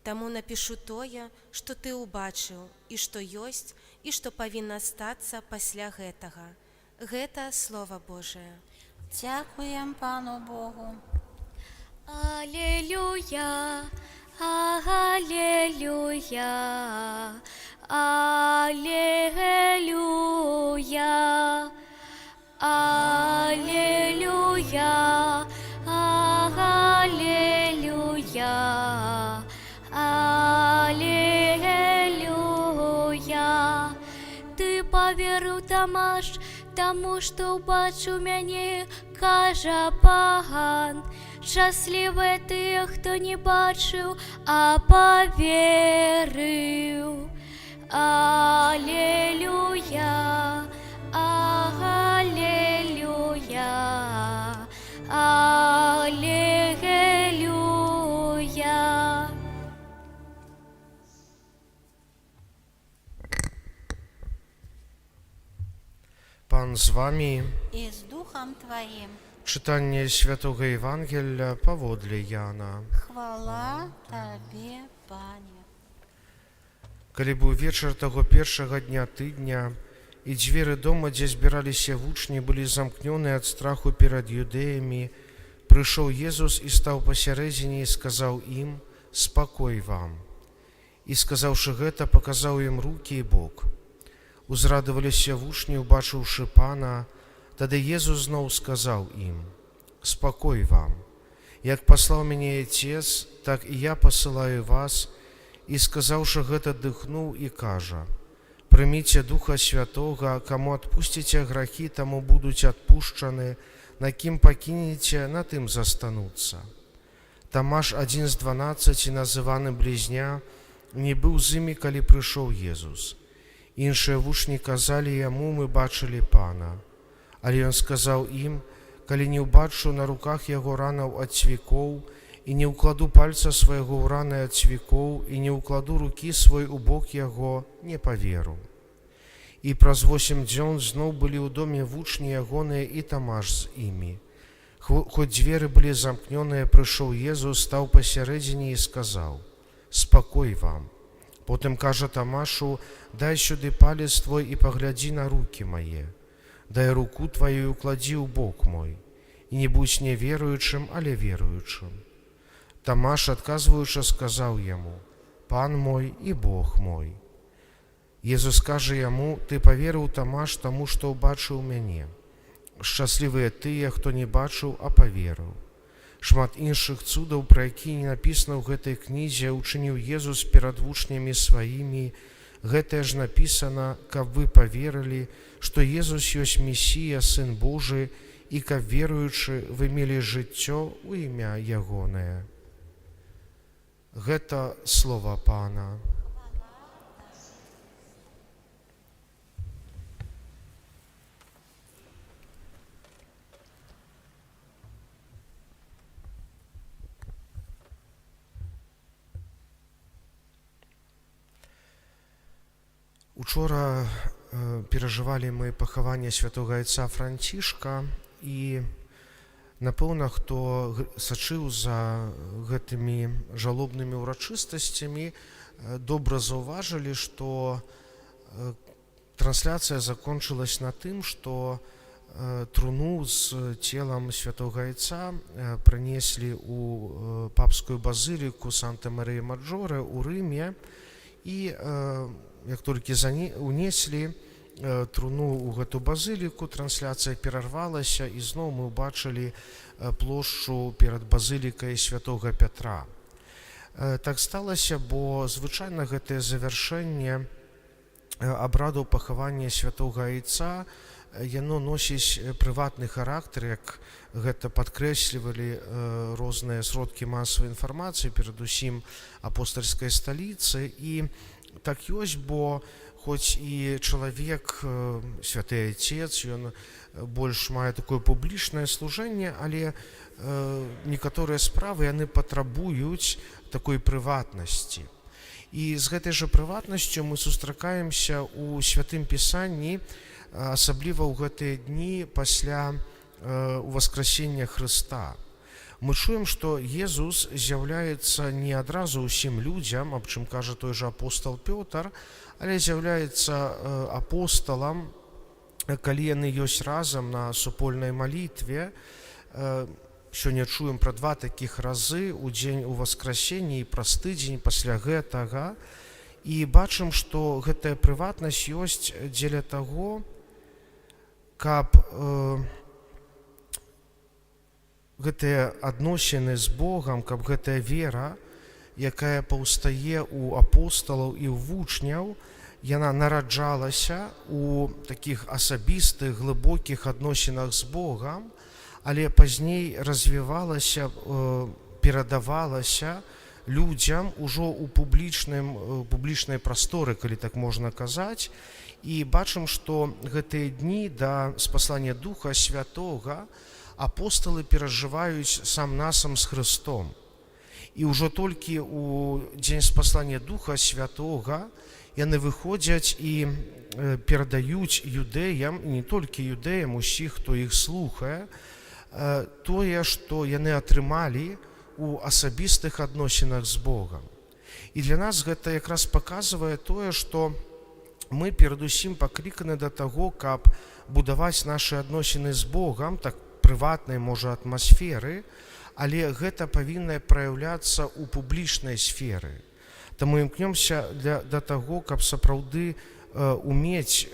Таму напішу тое, што ты ўбачыў, і што ёсць, і што павінна стацца пасля гэтага». Гэта Слова Божие. Дякуємо Пану Богу. Аллилуйя, аллилуйя, аллилуйя, аллилуйя, аллилуйя, аллилуйя. Ты поверив, Тамаш, тому, що бачу мяне, кажа паган. Щасливі ті, хто не бачив, а поверив. Аллилуйя, аллилуйя, аллилуйя. Пан з вами. І з Духом Твоїм. Читання Святого Євангелія паводле Яна. Хвала Тобі, Пане. Калі быў вечар таго першага дня тыдня, і дзверы дома, дзе збіраліся вучні, былі замкнёны ад страху перад юдэямі, прыйшоў Езус і стаў пасярэдзіне і сказаў ім: «Спакой вам». І, сказаўшы гэта, паказаў ім рукі і бок. Узрадаваліся вучні, убачыўшы Пана. Тады Езус зноў сказаў ім: «Спакой вам. Як паслаў мяне Отец, так і я пасылаю вас». І, сказаўшы гэта, дыхнуў і кажа: «Прыміце Духа Святога, каму адпусціце грахі, таму будуць адпушчаны, на кім пакінеце, на тым застануцца». Тамаш, адзін з 12, называны Блізня, не быў з імі, калі прыйшоў Езус. Іншыя вучні казалі яму: «Мы бачылі Пана». Але ён сказаў ім: «Калі не ўбачу на руках яго ранаў ад цвікоў, і не ўкладу пальца свайго ў раны ад цвікоў, і не ўкладу рукі свой у бок яго, не паверу». І праз 8 дзён зноў былі ў доме вучні ягоныя і Тамаш з імі. Хоць дзверы былі замкнёныя, прыйшоў Езус, стаў пасярэдзіне і сказаў: «Спакой вам». Потым кажа Тамашу: «Дай сюды палец твой і паглядзі на рукі мае. Дай руку твою і укладзі ў бок мой. І не будзь не веруючым, але веруючым». Тамаш, адказваючы, сказаў яму: «Пан мой і Бог мой». Езус кажа яму: «Ты паверыў, Тамаш, таму, што ўбачыў мяне. Шчаслівыя тыя, хто не бачыў, а паверыў». Шмат іншых цудаў, пра якія не напісана ў гэтай кнізе, учыніў Езус перад вучнямі сваімі. Гэтае ж напісана, каб вы паверылі, што Езус ёсць Месія, Сын Божы, і каб веруючы, вы мелі жыццё ў імя ягонае. Гэта слова Пана. Учора перажывалі мы пахаванне святога Отца Францішка, і Напэўна, хто сачыў за гэтымі жалобнымі ўрачыстасцямі, добра заўважылі, што трансляцыя закончылась на тым, што труну з целам святога Айца прынеслі ў папскую базыліку Санта-Марыя-Маджоре ў Рыме, і як толькі унеслі труну ў гэту базыліку, трансляцыя перарвалася, і зноў мы ўбачылі плошчу перад базылікай святога Пятра. Так сталася, бо звычайна гэтае завяршэнне абрадаў пахавання святога Айца яно носіць прыватны характар, як гэта падкрэслівалі розныя сродкі масавай інфармацыі, перадусім апостальскай сталіцы. І так ёсць, бо хоць і чалавек, святы Айцец, ён больш мае такое публічнае служэнне, але некаторыя справы яны патрабуюць такой прыватнасці. І з гэтай жа прыватнасцю мы сустракаемся ў святым пісанні, асабліва ў гэтыя дні пасля ўваскрасення Хрыста. Мы чуем, што Езус з'яўляецца не адразу ўсім людзям, аб чым кажа той жа апостал Пётр, але з'яўляецца апосталам, калі яны ёсць разам на супольнай малітве. Сёння чуем пра 2 такіх разы ў дзень уваскрасення і праз тыдзень пасля гэтага. І бачым, што гэтая прыватнасць ёсць дзеля таго, каб гэтыя адносіны з Богам, каб гэтая вера, якая паўстае ў апосталаў і ў вучняў, яна нараджалася у такіх асабістых, глыбокіх адносінах з Богам, але пазней развівалася, перадавалася людзям ужо ў публічнай прасторы, калі так можна казаць. І бачым, што гэтыя дні да спаслання Духа Святога апосталы перажываюць сам-насам з Хрыстом. І ўжо толькі ў дзень спаслання Духа Святога яны выходзяць і перадаюць юдэям, і не толькі юдэям, усіх, хто іх слухае, тое, што яны атрымалі у асабістых адносінах з Богам. І для нас гэта якраз паказвае тое, што мы перадусім пакліканы да таго, каб будаваць нашы адносіны з Богам, так прыватнай, можа, атмасферы, але гэта павінна праяўляцца ў публічнай сферы. Таму імкнёмся да таго, каб сапраўды умець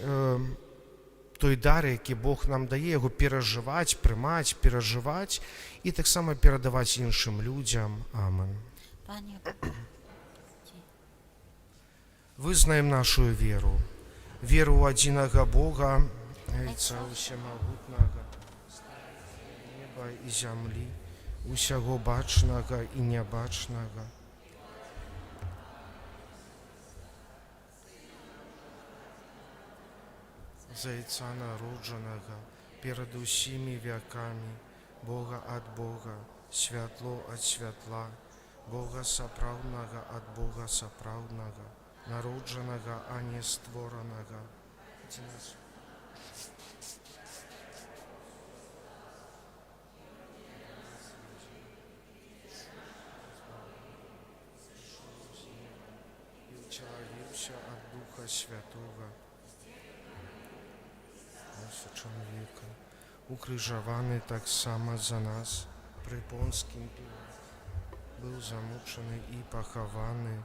той дар, які Бог нам дае, яго перажываць, прымаць, перажываць і таксама перадаваць іншым людзям. Амен. Вызнаем нашу веру, веру ў адзінага Бога, Айца ўсемагутнага, неба і зямлі, усяго бачнага і нябачнага. Зайца народжанага перад усімі вякамі, Бога ад Бога, святло ад святла, Бога сапраўднага ад Бога сапраўднага, народжанага, а не створанага. І ўчалавіўся ад Духа Святога, чалавека, укрыжаваны таксама за нас пры Понскім Пілаце, быў замучаны і пахаваны,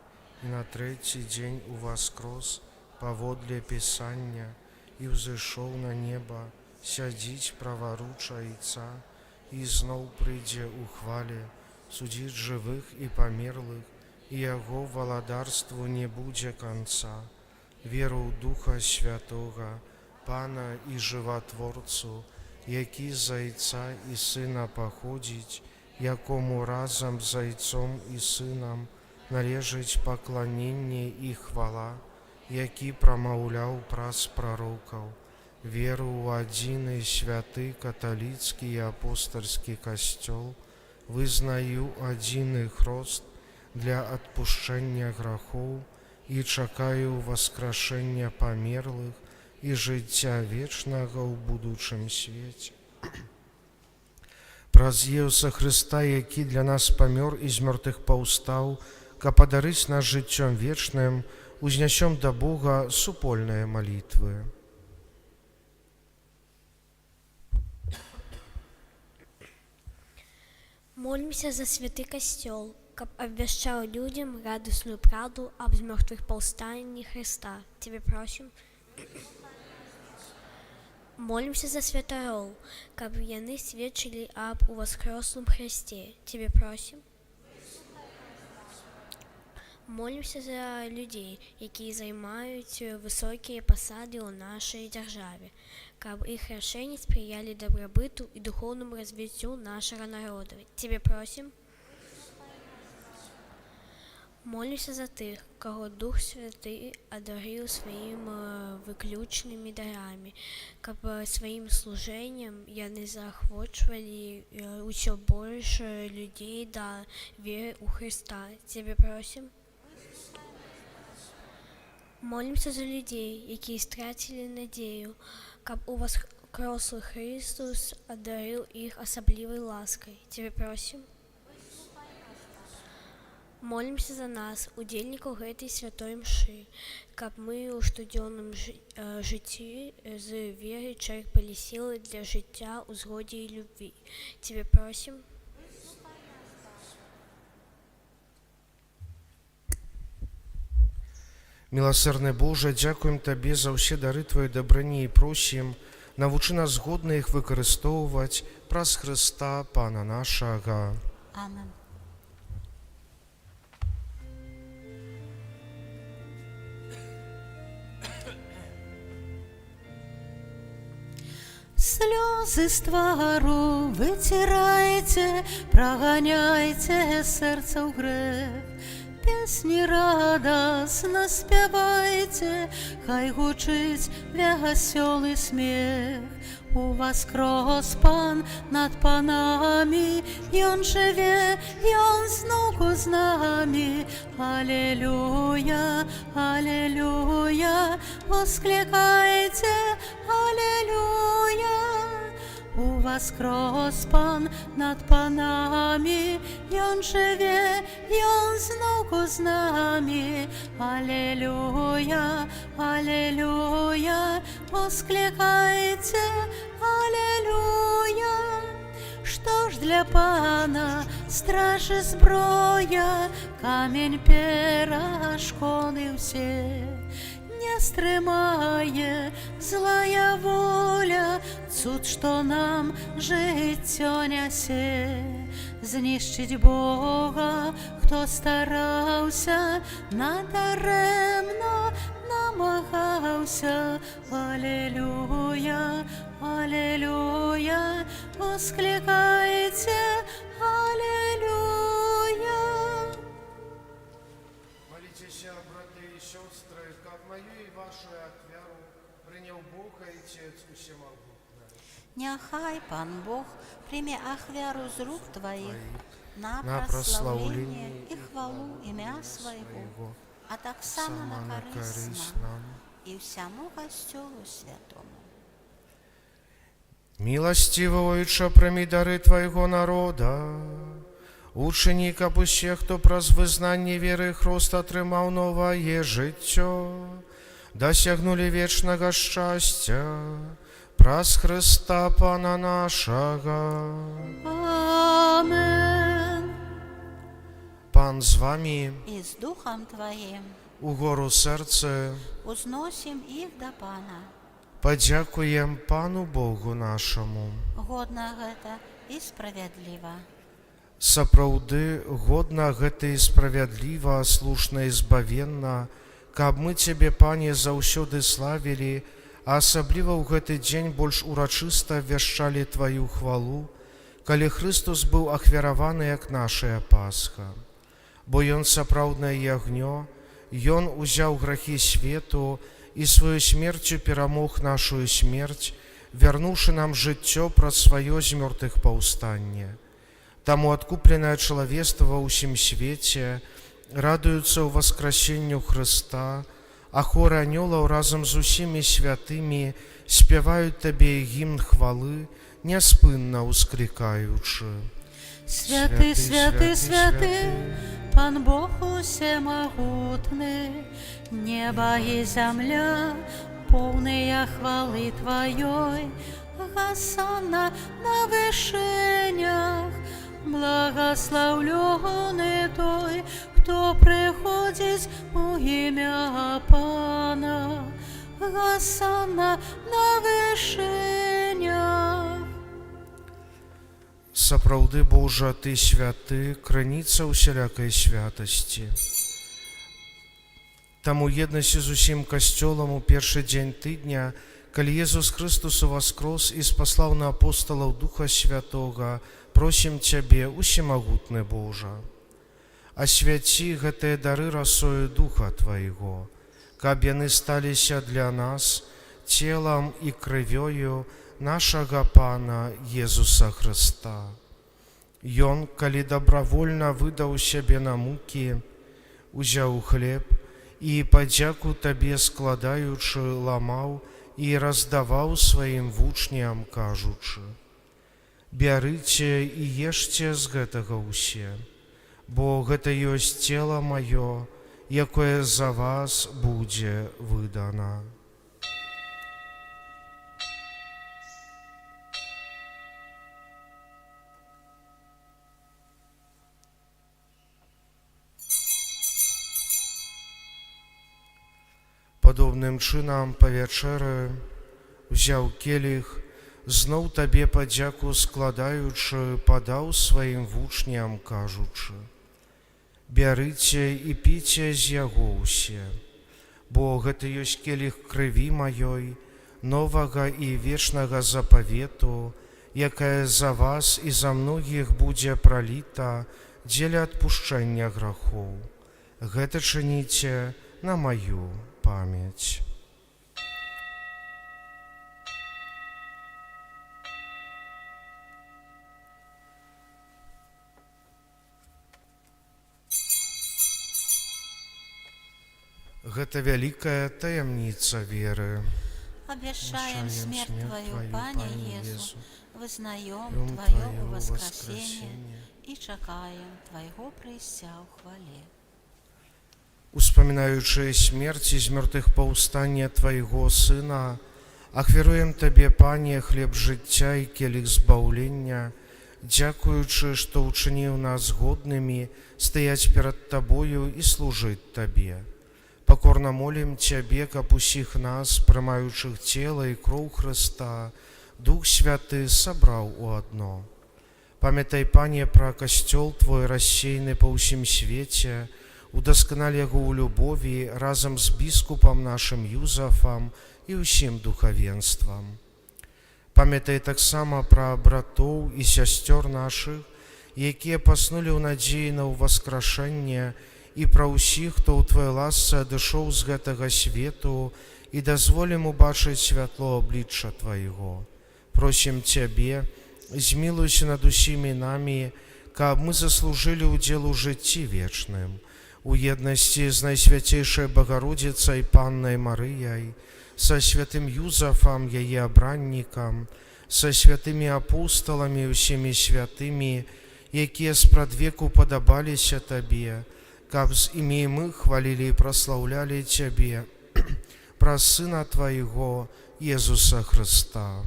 і на 3-й дзень уваскрос паводле Пісання і ўзышоў на неба, сядзіць праваруч Айца, і зноў прыйдзе ў хвале, судзіць жывых і памерлых, і яго валадарству не будзе канца. Веру ў Духа Святога, Пана і Жыватворцу, які з Айца і Сына паходзіць, якому разам з Айцом і Сынам належыць пакланенне і хвала, які прамаўляў праз прарокаў. Веру ў адзіны святы каталіцкі і апостальскі касцёл, вызнаю адзіны хрост для адпушчэння грахоў і чакаю васкрашэння памерлых і жыцця вечнага ў будучым свеце. праз Иисуса Христа, які для нас памёр і з мёртвых паўстаў, каб падарыць нас жыццём вечным, узнясём да Бога супольныя малітвы. Молимся за святый костел, каб обвещал людям радостную правду об мертвых повстании Христа. Тебе просим. Молимся за святаров, каб яны сведчили об воскреслом Христе. Тебе просим. Молимся за людей, які займають високі посади у нашій державі, каб їх рішення сприяли добробыту і духовному розвиттю нашого народу. Тебе просим. Молимся за тих, кого Дух Святий одарив своїми виключними дарами, каб своїм служенням яны заохочували еще больше людей до веры у Христа. Тебе просим. Молимся за людей, які стратили надію, каб у воскреслий Христос одарив їх особливою ласкою. Тебе просим. Молимся за нас, удельников гэтай святой мши, каб мы у штодзённым житті з веры черпали силы для життя у згоді і любві. Тебе просим. Милосердный Боже, дзякуем Табе за ўсе дары Твоей дабрыні і просім, навучы нас згодна іх выкарыстоўваць праз Христа, Пана нашага. Amen. Слезы с твору вытирайте, прогоняйте сердце в грех. Песни радостно спевайте, хай гучить веселый смех. У воскрес Пан над панами, и Он живе, и Он знову з нами. Аллилуйя, аллилуйя, воскликайте, аллилуйя. У воскрес Пан над панами, и Он живе, и Он знову з нами. Аллилуйя, аллилуйя, воскликайте, аллилуйя. Что ж для Пана стражи зброя, камень перашкоды все. Не стримає злая воля, цуд, що нам життя несе. Знищить Бога, хто старався, надаремно намагався. Аллилуйя, аллилуйя, воскликайте, аллилуйя. Молитесь, браты и сестры, как мою и вашу отверу принял Бог и Отец Всемогутный. Нехай Пан Бог прийме ахвяру з рук Твоїх на на прославлення прославлення і хвалу ім'я Свого, а так само на користь нам і всьому костюлу святому. Милостивуюча прийми дари Твоего народа, учини, каб усе, хто праз визнання віри Христа атрымаў новае жыццё, досягнули вечнага шчасця праз Христа Пана нашага. Амен. Пан з вами, І з Духом Твоїм угору серце, узносим їх до Пана. подякуєм Пану Богу нашому. Годна гэта і справядліва. Сапраўды, годна гэта і справядліва, слушна і збавенна, каб мы Цябе, Пане, заўсёды славілі, а асабліва ў гэты дзень больш урачыста вяшчалі Тваю хвалу, калі Христос быў ахвяраваны як нашая Пасха. Бо Ён сапраўднае ягнё, Ён узяў грахі свету і сваёй смерцю перамог нашую смерць, вярнуўшы нам жыццё праз сваё з мёртвых паўстанне. Таму адкупленае чалавецтва ва ўсім свеце радуюцца ў васкрасенню Хрыста, а хоры анёлаў разам з усімі святымі спяваюць Табе гімн хвалы, няспынна ўсклікаючы. Святы, святы, святы, Пан Бог усемагутны, неба і зямля, поўныя хвалы Тваёй. Гасана на вышынях, благословлены той, хто приходить у ім'я Пана. Гасана на вышынях. Сапраўды, Божа, Ты святы, крыніца ўсялякай святасці. Таму еднасці з усім касцёлам у першы дзень тыдня, калі Езус Христос уваскрос і спаслаў на апосталаў Духа Святога, просім Цябе, усемагутны Божа, асвяці гэтыя дары расою Духа Твайго, каб яны сталіся для нас целам і крывёю нашага Пана Езуса Христа. Ён, калі добравольна выдаў сябе на мукі, узяў хлеб і падзяку Табе складаючы ламаў і раздаваў сваім вучням, кажучы: «Бярыце і ешце з гэтага ўсе, бо гэта ёсць цела маё, якое за вас будзе выдана». Падобным чынам па вячэры узяў келіх, зноў Табе падзяку складаючы, падаў сваім вучням, кажучы: «Бярыце і піце з яго ўсе, бо гэта ёсць келіх крыві маёй, новага і вечнага запавету, якая за вас і за многіх будзе праліта дзеля адпушчэння грахоў. Гэта чыніце на маю памяць». Гэта вялікая таямніца веры. Обещаем смерть Твою, Пане Иисус, вызнаем Твое Твое воскресение воскресение и чекаем Твоего прыся ў хвале. Успамінаючы смерць і з мёртвых паўстання Твайго Сына, ахвяруем Табе, Пане, хлеб жыцця і келіх збаўлення, дзякуючы, што ўчыніў нас годнымі стаяць перад Табою і служыць Табе. Покорно молім Цябе, каб усіх нас, прымаючых цела і кроў Хрыста, Дух Святы сабраў у адно. Памятай, Пане, пра касцёл Твой рассеяны па ўсім свеце, удасканаль яго ў любові разам з біскупам нашым Юзафам і ўсім духавенствам. Памятай таксама пра братоў і сясцёр нашых, якія паснулі ў надзеі на ўваскрашэнне, і пра ўсіх, хто ў Твоей ласцы адышоў з гэтага свету, і дазволім убачыць святло аблічча Твайго. Просім Цябе, змілуйся над усімі намі, каб мы заслужылі ўдзел у жыцці вечным, у еднасці з Найсвяцейшай Багародзіцай Паннай Марыяй, са святым Юзафам, яе абраннікам, са святымі апосталамі і ўсімі святымі, якія спрадвеку падабаліся Табе, каб з імі мы хвалілі і праслаўлялі Цябе праз Сына Твайго, Езуса Хрыста.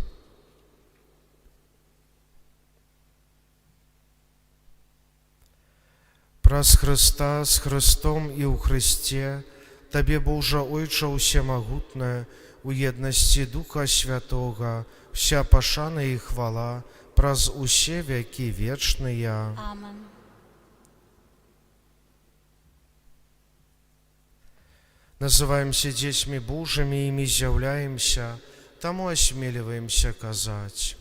Праз Хрыста, з Хрыстом і ў Хрысце, Табе, Божа Ойча усемагутная, у еднасці Духа Святога, вся пашана і хвала праз усе векі вечныя. Амен. Называемся дзецьмі Божымі, імі з'яўляемся, таму асмеливаемся казаць: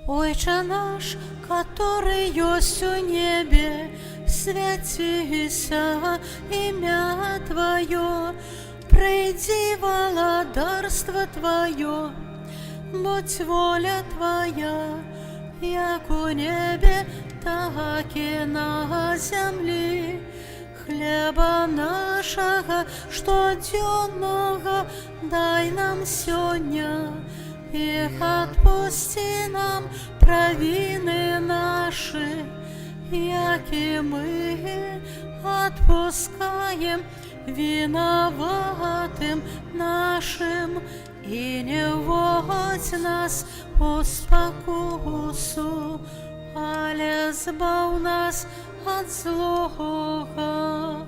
Отче наш, который есть в небе, святися имя Твое, приди владарство Твое, будь воля Твоя, як у небе, так и на земле. Хлеба нашага штодзённага дай нам сёння, і адпусці нам правіны нашы, які мы адпускаем вінаватым нашым, і не ўводзь нас у спакусу, але збаў нас ад злога.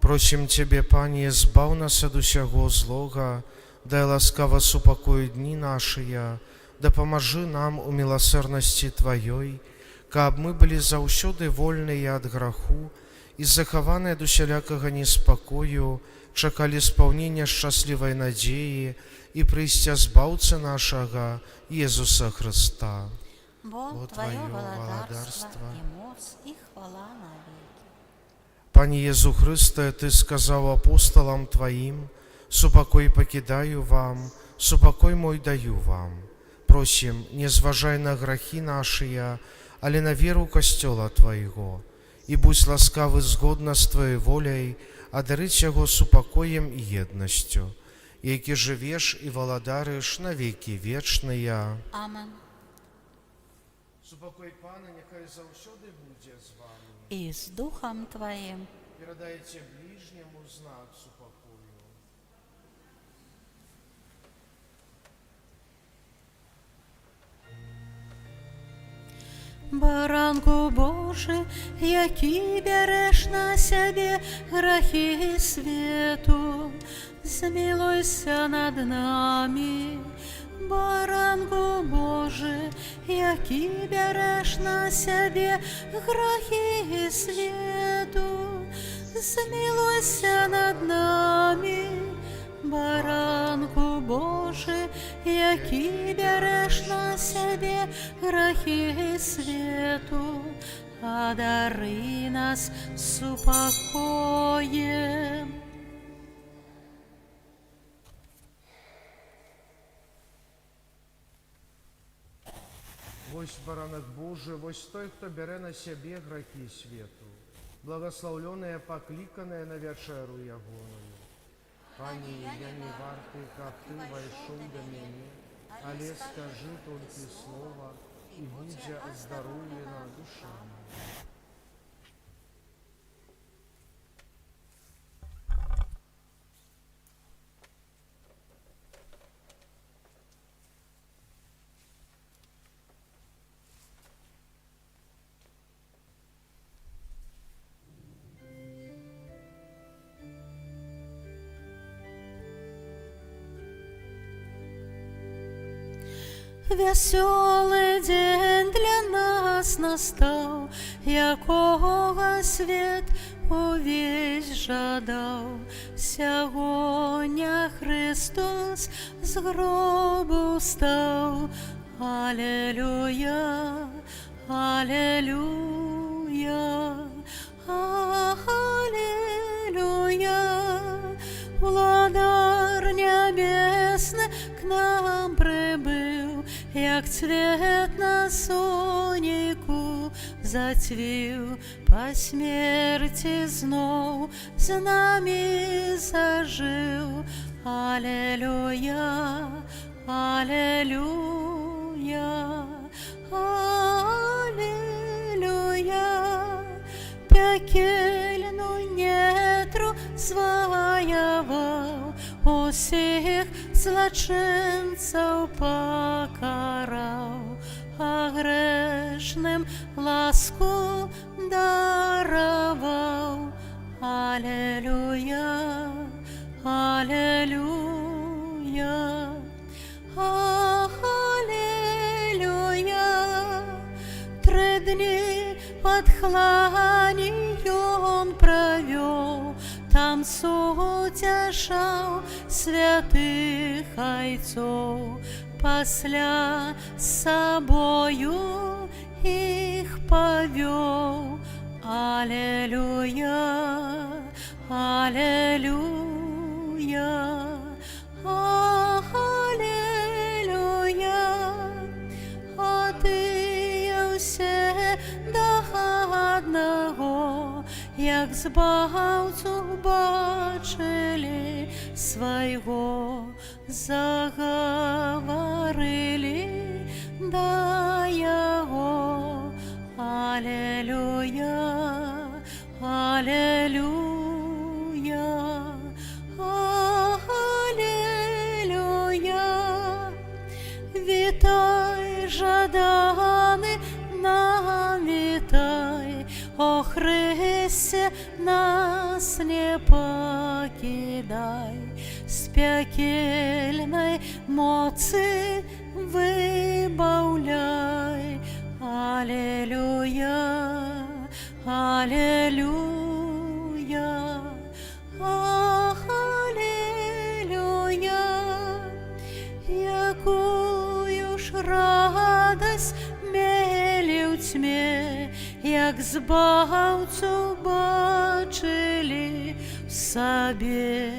Просім Цябе, Пане, збаў нас ад усяго злога, дай ласкава супакой дні нашыя, дапамажы нам у міласэрнасці Тваёй, каб мы былі заўсёды вольныя ад граху і захаваныя ад усялякага неспакою, чакалі спаўнення шчаслівай надзеі і прыйсця збаўцы нашага Езуса Хрыста. Бо Твое валадарство и моц и хвала навеки. Пане Езу Хрысте, Ты сказаў апостолам Тваім: «Супакой пакідаю вам, супакой мой даю вам». Просім, не зважай на грахі нашыя, але на веру Касцёла Твайго, і будзь ласкавы згодна з Твоей воляй адарыць яго супакоем і еднасцю, які жывеш і валадарыш на векі вечныя. Амен. Супакой Пана няхай заўсёды будзе з вами. И с Духом Твоим. Перадайце ближняму знак супакою. Баранку Божий, які бяреш на сябе грахи свету, змілуйся над нами. Баранку Божий, які бяреш на сябе грахи свету, змілуйся над нами. Баранку Божий, які бяреш на сябе грахи свету, адари нас супакоем. Вось баранак Божий, вось той, хто бярэ на сябе грахі свету, благословленыя, пакліканыя на вячэру ягоную. Пане, я не варты, каб Ты вайшоў да мяне, але скажы толькі слова, і будзе аздароўлена душа моя. Веселый день для нас настал, якога свет увесь жадал. Сягоння Христос з гробу стал. Аллилуйя, аллилуйя, аллилуйя. Владар небесный к нам прибыл, як цвет на сонейку зацвіў, па смерти зноў з нами зажыў. Аллилуйя, аллилуйя, аллилуйя. Пекельну нетру зваяваў, усіх злачынцаў пакараў, а грэшным ласку дараваў. Аллилуйя, аллилуйя, аллилуйя. 3 дні пад хланіём правёў, там суцяшаў святых айцоў, пасля сабою іх павёў. Аллилуйя, аллилуйя, аллилуйя. А тыя ўсе да аднаго, як збаўцу бачылі, свайго загаварылі да яго. Алелюя, алелюя, алелюя. Вітай, жаданы, нам вітай, о Христе, нас не покидай, з пекельной моцы выбавляй. Алелюя, алелюя, алелюя. Якую ж радость мелі ў тьме, як збаўцу бачылі в сабе,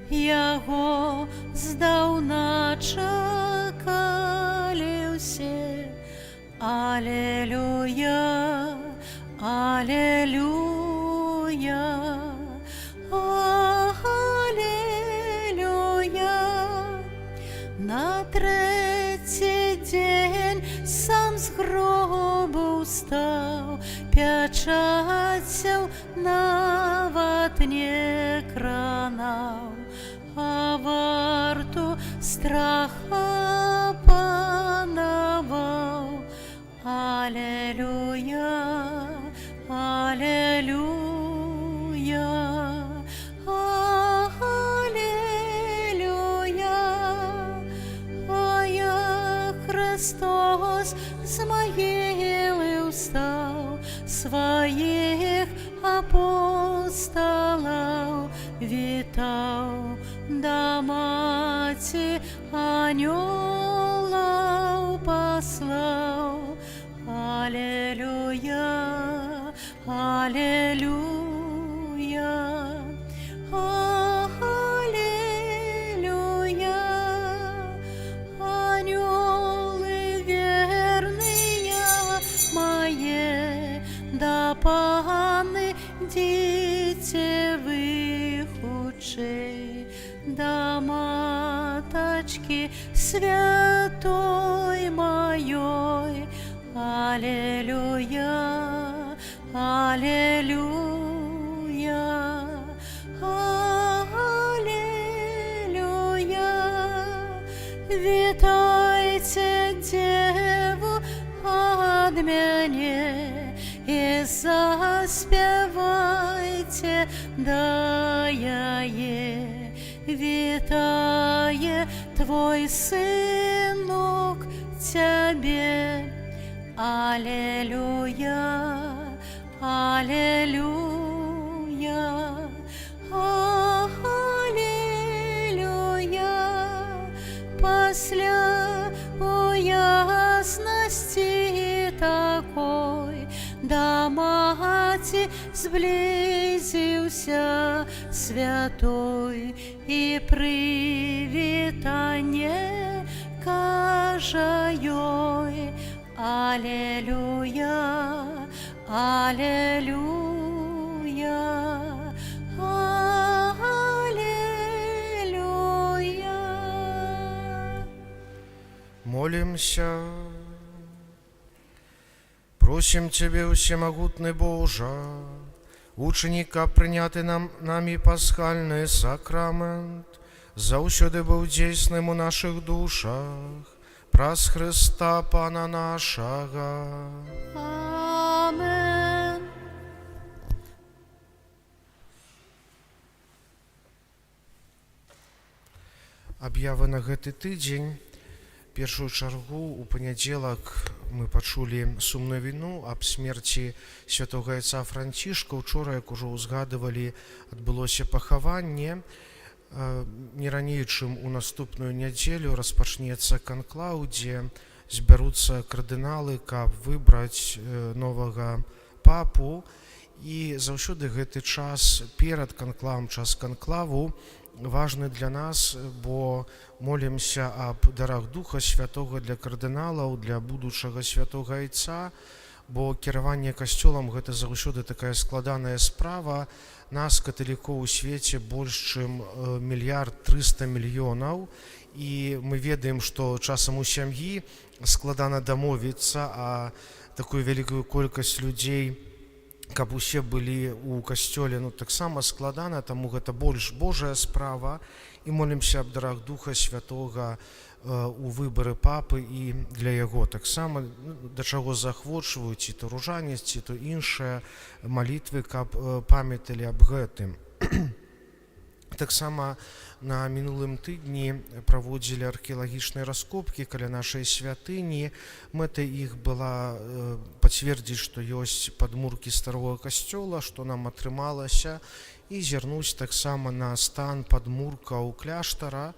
яго здаўна чакалі ўсе. Алелюя, алелюя, алелюя. На трэці дзень сам з гробу ўстаў, пячацяў нават не кранаў, а варту страха панаваў. Алелюя, алелюя, алелюя. А я Христос з могили устав, своїх апостолів вітав, да маті аньолов послав. Алелюя, алелюя, алелюя. Аньолы верные мои, да паны діти вихучи, да маточки святой моей. Алелюя, алелюя, алелюя. Вітайте Деву ад мяне і заспявайте да яе. Вітає твой синок тебе. Алелюя, алелюя, алелюя. Пасля у ясности такой да маці зблизился святой и привітання кажа ёй. Алелюя, алелюя, алелюя. Молимся. Просим Тебе, всемогутный Боже, ученика прийняти нами пасхальний сакрамент, заўсёды быў дзейсным у наших душах, праз Христа Пана нашага. Амен. Аб'явы на гэты тыдзень. Першую чаргу у панядзелак мы пачулі сумную віну аб смерці святога айца Францішка. Учора, як ужо ўзгадывалі, адбылося пахаванне. Не раней, чым у наступную нядзелю распачнецца канклаў, дзе збяруцца кардыналы, каб выбраць новага папу. І заўсёды гэты час перад канклавам, час канклаву, важны для нас, бо молімся аб дарах Духа Святога для кардыналаў, для будучага святога айца. бо кіраванне касцёлам гэта заўсёды такая складаная справа. Нас, каталікоў у свеце, больш чым 1,3 мільярда, і мы ведаем, што часам у сям'і складана дамовіцца, а такую вялікую колькасць людзей, каб усе былі ў касцёле, таксама складана, таму гэта больш Божая справа, і молімся аб дарах Духа Святога у выбары папы і для яго таксама, да чаго заахвочваюць ці то ружанец, ці то іншыя малітвы, каб памяталі аб гэтым. Таксама на мінулым тыдні праводзілі археалагічныя раскопкі каля нашай святыні. Мэтай іх была пацвердзіць, што ёсць падмуркі старога касцёла, што нам атрымалася, і зірнуць таксама на стан падмуркаў кляштара.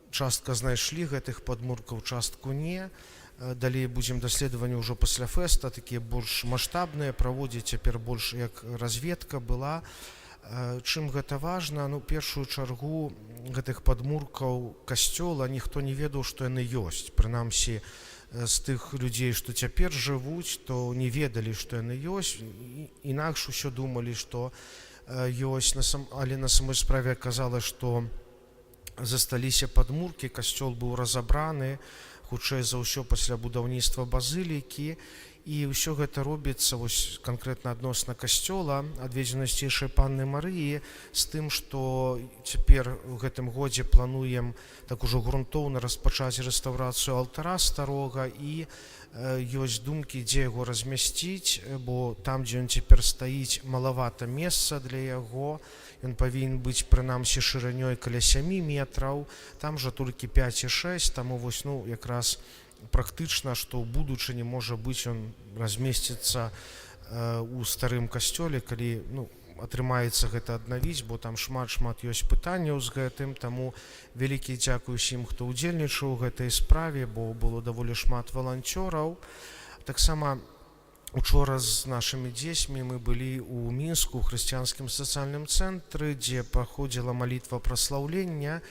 Частка знайшлі гэтых падмуркаў, частку не. Далей будзем даследаванні ўжо пасля фэста, такія больш маштабныя праводзіць, цяпер больш як разведка была. Чым гэта важна? Першую чаргу гэтых падмуркаў касцёла ніхто не ведаў, што яны ёсць. Прынамсі, з тых людзей, што цяпер жывуць, то не ведалі, што яны ёсць. Інакш усё думалі, што ёсць, але на самой справе аказалася, што засталіся падмуркі, касцёл быў разабраны, хутчэй за ўсё пасля будаўніцтва базылікі. І ўсё гэта робіцца канкрэтна адносна касцёла адведзенай Святой Панны Марыі, з тым, што цяпер у гэтым годзе плануем так ужо грунтоўна распачаць рэстаўрацыю алтара старога, і ёсць думкі, дзе яго размясціць, бо там, дзе ён цяпер стаіць, малавата месца для яго. Ён павінен быць прынамсі шырынёй каля 7 метраў, там жа толькі 5,6, таму якраз практычна, што ў будучыні, можа быць, ён размесціцца ў старым касцёле, калі атрымаецца гэта аднавіць, бо там шмат ёсць пытанняў з гэтым. Таму вялікі дзякуй усім, хто ўдзельнічаў у гэтай справе, бо было даволі шмат валанцёраў. Таксама учора з нашымі дзецьмі мы былі ў Мінску, ў хрысціянскім сацыяльным цэнтры, дзе праходзіла малітва праслаўлення,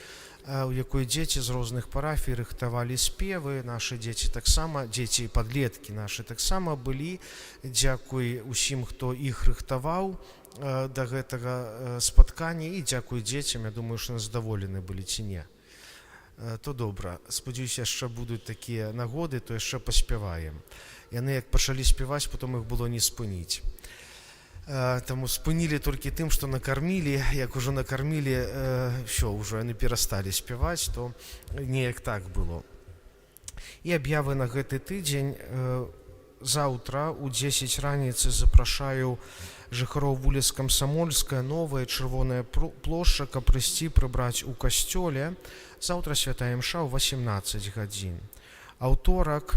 у якой дзеці з розных парафій рыхтавалі спевы. Нашы дзеці таксама, дзеці і падлеткі нашы таксама былі. Дзякуй усім, хто іх рыхтаваў да гэтага спаткання, і дзякуй дзецям. Я думаю, што задаволены былі ці не. То добра. Спадзяюся, яшчэ будуць такія нагоды, то яшчэ паспяваем. Яны як пачалі спяваць, потым іх было не спыніць. Таму спынілі толькі тым, што накармілі. Як ужо накармілі, ўсё, ўжо яны перасталі спяваць, то неяк так было. І аб'явы на гэты тыдзень. Заўтра у 10 раніцы запрашаю жыхароў вуліц Камсамольская, Новая, Чырвоная плошча, каб прыйсці прыбраць у касцёле. Заўтра святая імша ў 18 гадзін. Аўторак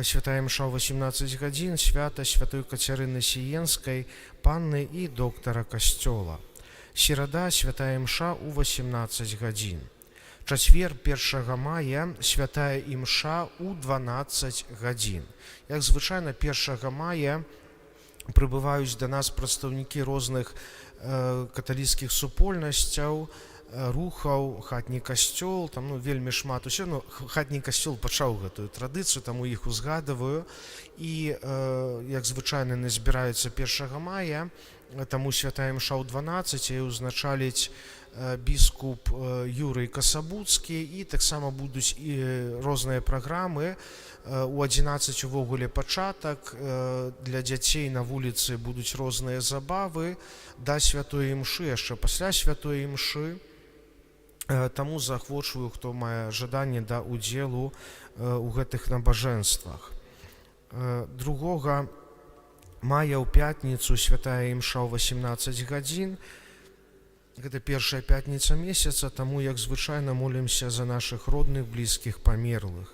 святая імша ў 18 гадзін, свята святой Кацярыны Сіенскай, панны і доктара касцёла. Серада святая імша ў 18 гадзін. Чацвер 1 мая святая імша ў 12 гадзін. Як звычайна 1 мая прыбываюць да нас прадстаўнікі розных каталіцкіх супольнасцяў, рухаў, хатні касцёл, там вельмі шмат усё. Хатні касцёл пачаў гэтую традыцыю, таму іх узгадываю. І як звычайна не збіраюцца 1 мая, таму святая імша ў 12, і узначаліць біскуп Юрый Касабуцкі, і таксама будуць і розныя праграмы. У 11 увогуле пачатак, для дзяцей на вуліцы будуць розныя забавы, да святой імшы, яшчэ пасля святой імшы. Таму заахвочваю, хто мае жаданне да удзелу у гэтых набажэнствах. 2 мая ў пятніцу святая імша ў 18 гадзін. Гэта першая пятніца месяца, таму, як звычайна, молімся за нашых родных, блізкіх, памерлых.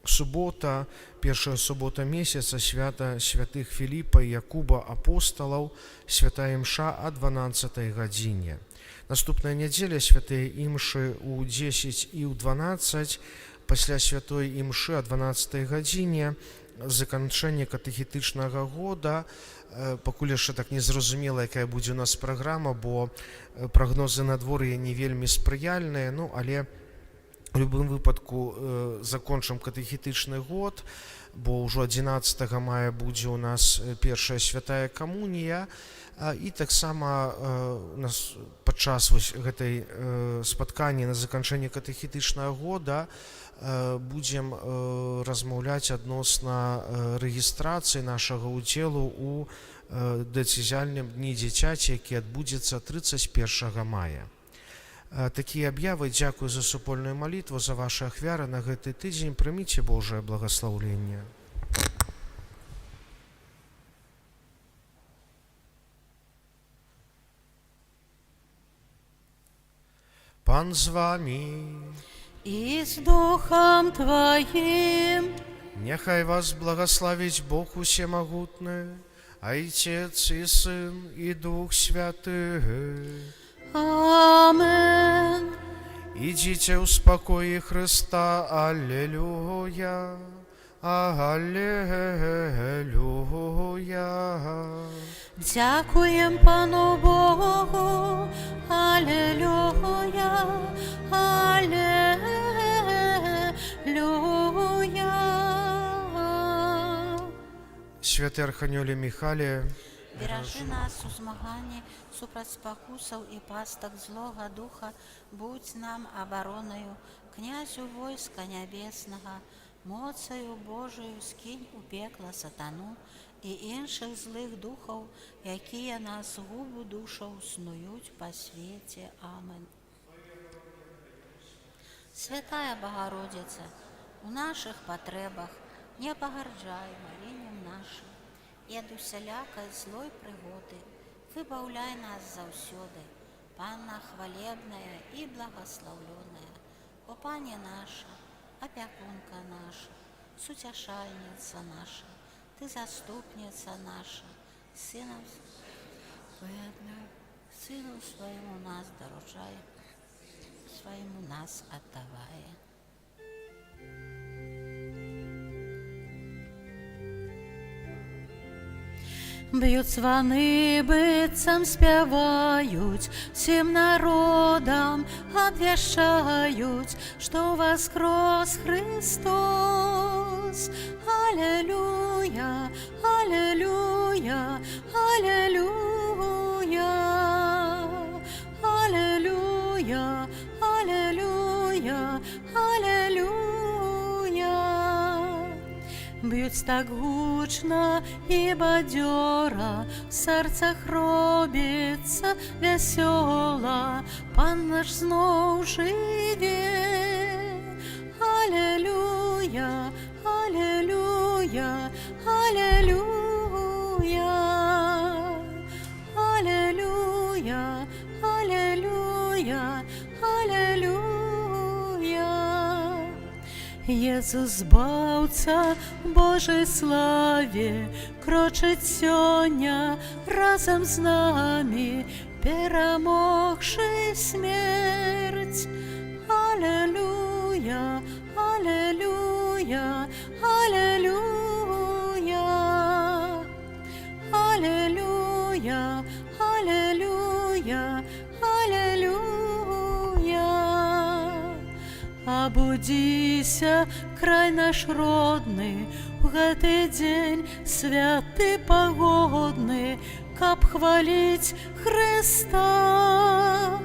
Субота, першая субота месяца, свята святых Філіпа і Якуба апосталаў, святая імша о 12 гадзіне. Наступная нядзеля святыя імшы ў 10 і ў 12, пасля святой імшы о 12 гадзіне, заканчэнне катэхетычнага года. Пакуль яшчэ так незразумела, якая будзе у нас праграма, бо прагнозы надвор'я не вельмі спрыяльныя, але У любым выпадку закончым катэхетычны год, бо ўжо 11 мая будзе ў нас першая святая камунія, і таксама у нас падчас гэтай спаткання на заканчэнне катэхетычнага года будзем размаўляць адносна рэгістрацыі нашага ўдзелу ў дыяцэзіяльным дні дзіцяці, які адбудзецца 31 мая. Такія аб'явы. Дзякую за супольную малітву, за ваши ахвяры на гэты тыдзень. Прыміце Божае благаслаўленне. Пан з вами. И с Духом Твоим. Няхай вас благословить Бог усемогутный, Отец и Сын и Дух Святый. Амен. Идите в спокое Христа. Аллилуйя. Аллилуйя. Дякуем Пану Богу. Аллилуйя. Аллилуйя. Святый Архангеле Михале, Беражы нас у змаганні супраць спакусаў і пастак злога духа, будь нам абаронаю, князю войска нябеснага, моцаю Божою скінь у пекла сатану і іншых злых духаў, якія на згубу душаў снуюць па свеце. Амен. Святая Богородица, у наших патрэбах не пагарджай маленнем нашим, і ад усялякай злой прыгоды выбаўляй нас заўсёды, Панна хвалебная і благаслаўлёная, о Пане наша, опекунка наша, суцяшальніца наша, Ты заступніца наша, Сыну Своему нас доручай, Своему нас отдавай. Б'ють звони, бицям співають, всім народам обвящають, що воскрес Христос. Аллилуйя, аллилуйя, аллилуйя, аллилуйя, аллилуйя, аллилуйя. Б'ють так гучно і бадьора, в серцях робиться весела, Пан наш знов живе. Аллилуйя, аллилуйя, аллилуйя, аллилуйя, аллилуйя, аллилуйя. Єсус, Збавця Божій славі, крочить сьогодні разом з нами, перемогши смерть. Аллилуйя, аллилуйя, аллилуйя, аллилуйя, аллилуйя, аллилуйя. Обудися, край наш родный, в гэты день святы погодны, каб хвалить Христа.